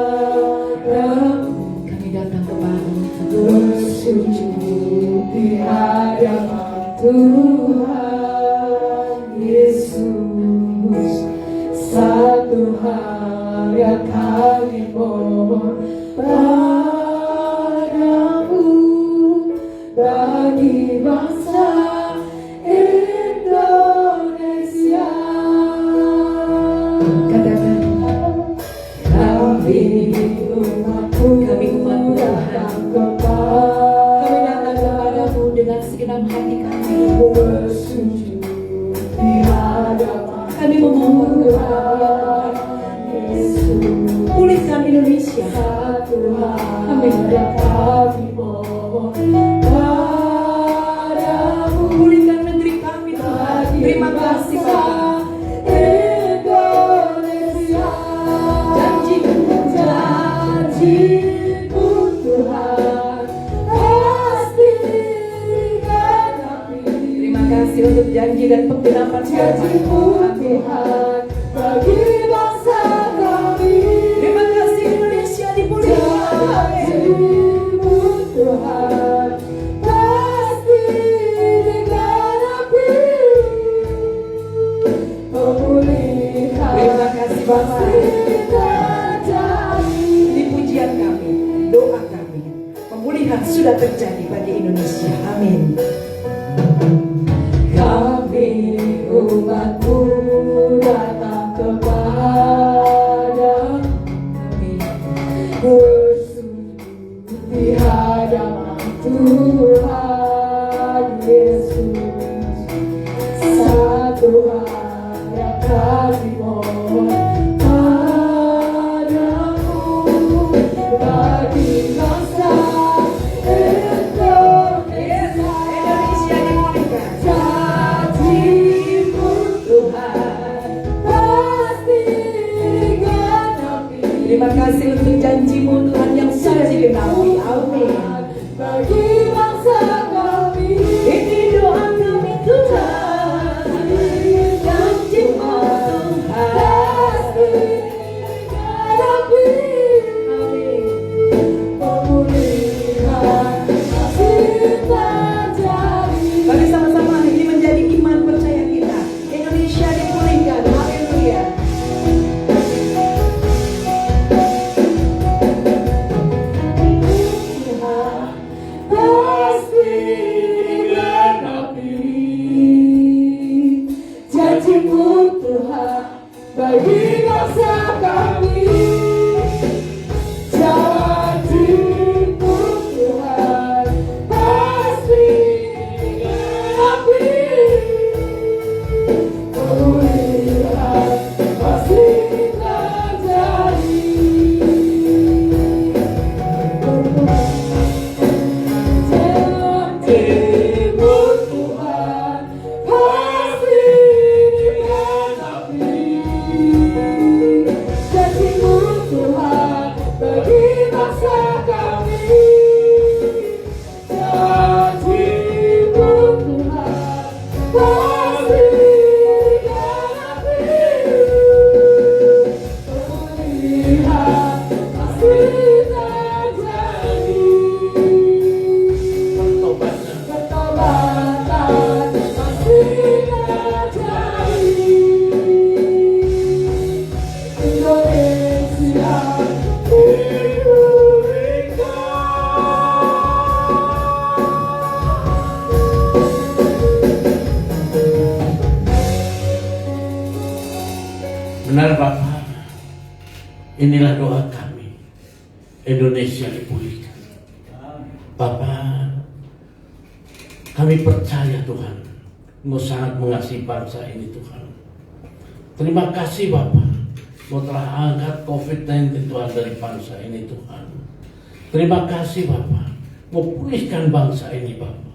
S6: Kami datang kepadamu, bersujud di hadapan Tuhan Yesus. Satu hal dan kami mohon padamu bagi bangsa Indonesia. Katakan, kami umatmu, kami umat Tuhan, kami datang kepadamu dengan segenap hati kami, bersujud di hadapan. Kami memohon kepada Yesus, pulihkan Indonesia, kami kami mohon padamu, pulihkan negeri kami Tuhan. Terima kasih Bapa. Indonesia, janji-janjimu Tuhan pasti digenapi. Terima kasih untuk janji dan penggenapan janji-Mu Tuhan bagi bangsa kami. Terima kasih Indonesia dipulihkan. Janji-Mu Tuhan pasti digenapi. Pemulihan. Terima kasih Bapa. Di pujian kami, doa kami, pemulihan sudah terjadi bagi Indonesia. Amin. Kami umat-Mu datang kepada kami, bersujud di hadapan Tuhan Yesus. Satu hal yang kami mohon padamu bagi bangsa Indonesia dimulihkan. Janji-Mu Tuhan pasti digenapi. Terima kasih untuk janji-Mu Tuhan yang sudah digenapi. Amin. Bagi bangsa kami, ini doa kami Tuhan. Janji-Mu Tuhan pasti digenapi. Amin. Pemulihan pasti terjadi. Mari sama-sama ini menjadi iman percaya kita. Indonesia dipulihkan. Haleluya. Pasti digenapi. Janji-Mu Tuhan bagi bangsa kami. Janji-Mu Tuhan pasti digenapi. Pemulihan pasti terjadi. Janji-Mu Tuhan pasti digenapi. Janji-Mu Tuhan bagi bangsa kami. Janji-Mu Tuhan pasti digenapi. Pemulihan pasti terjadi. Pertobatan pasti terjadi. Indonesia
S1: Benar Bapak, inilah doa kami. Indonesia dipulihkan. Bapak, kami percaya Tuhan, Engkau sangat mengasihi bangsa ini Tuhan. Terima kasih Bapak, Engkau telah angkat COVID-19 Tuhan dari bangsa ini Tuhan. Terima kasih Bapak, Engkau pulihkan bangsa ini Bapak.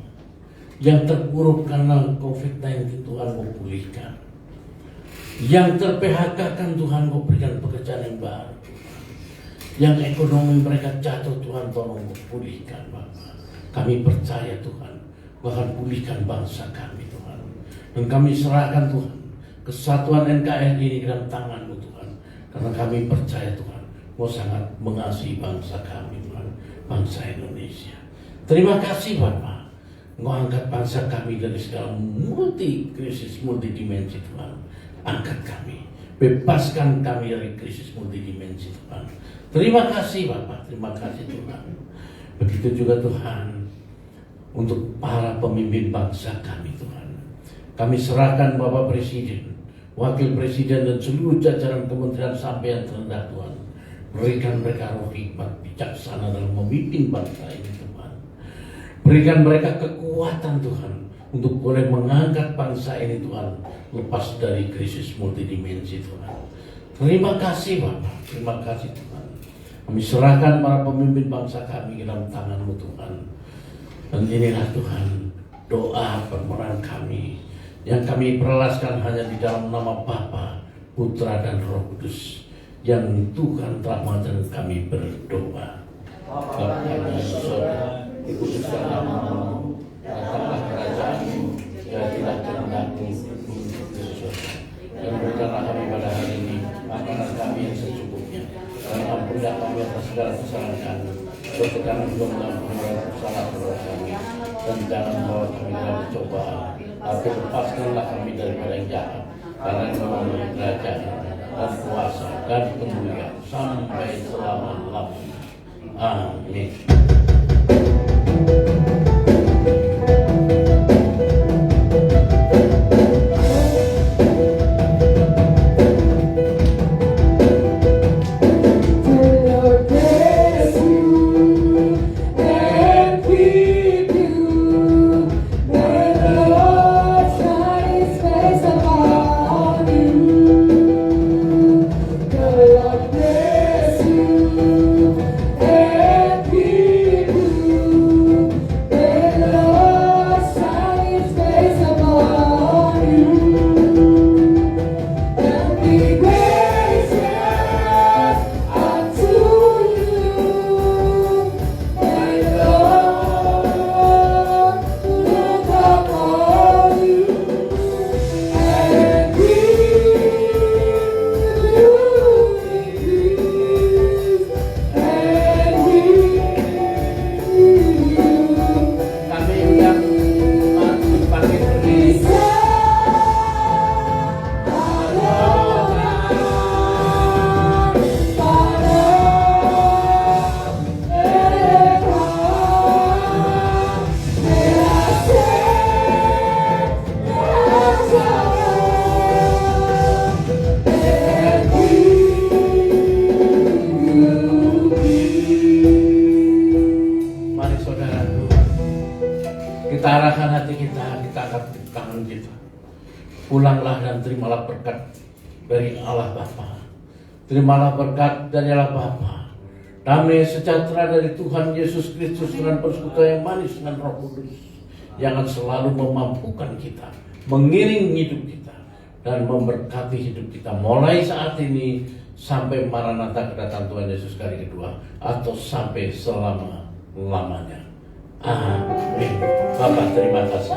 S1: Yang terpuruk karena COVID-19 Tuhan Engkau pulihkan. Yang ter-PHK kan Tuhan Engkau berikan pekerjaan yang baru Tuhan. Yang ekonomi mereka jatuh Tuhan tolong Engkau pulihkan Bapak. Kami percaya Tuhan Engkau akan pulihkan bangsa kami Tuhan. Dan kami serahkan Tuhan kesatuan NKRI ini dalam tangan-Mu Tuhan. Karena kami percaya Tuhan Engkau sangat mengasihi bangsa kami Tuhan, bangsa Indonesia. Terima kasih Bapak, Engkau angkat bangsa kami dari segala multi krisis, multi dimensi Tuhan. Angkat kami, Bebaskan kami dari krisis multidimensi Tuhan. Terima kasih Bapak, terima kasih Tuhan. Begitu juga Tuhan untuk para pemimpin bangsa kami Tuhan. Kami serahkan Bapak Presiden, Wakil Presiden dan seluruh jajaran kementerian sampai yang terendah Tuhan. Berikan mereka roh hikmat bijaksana dalam memimpin bangsa ini Tuhan. Berikan mereka kekuatan Tuhan untuk boleh mengangkat bangsa ini Tuhan lepas dari krisis multidimensi Tuhan. Terima kasih Bapak, terima kasih Tuhan. Kami serahkan para pemimpin bangsa kami ke dalam tangan-Mu Tuhan. Dan inilah Tuhan doa permohonan kami yang kami perlaskan hanya di dalam nama Bapa, Putra dan Roh Kudus yang Tuhan telah mengajarkan kami berdoa. Bapa kami di surga, dikuduskan nama-Mu, datanglah kerajaan-Mu, jadilah kehendak-Mu di surga. Dan berikanlah kami pada hari ini makanan kami yang secukupnya. Dan ampunilah kami atas segala kesalahan kami, serta kami juga mengampuni kesalahan kami. Dan jangan bawa kami dalam percobaan, tapi lepaskanlah kami daripada yang jahat. Karena Engkau kerajaan dan kuasa dan kemuliaan sampai selama-lamanya. Amin. Kita arahkan hati kita angkat tangan kita. Pulanglah dan terimalah berkat dari Allah Bapa. Terimalah berkat dari Allah Bapa. Damai sejahtera dari Tuhan Yesus Kristus dengan persekutuan yang manis dengan Roh Kudus yang akan selalu memampukan kita, mengiring hidup kita dan memberkati hidup kita mulai saat ini sampai Maranatha kedatangan Tuhan Yesus kali kedua atau sampai selama-lamanya. Amin. Bapak terima kasih.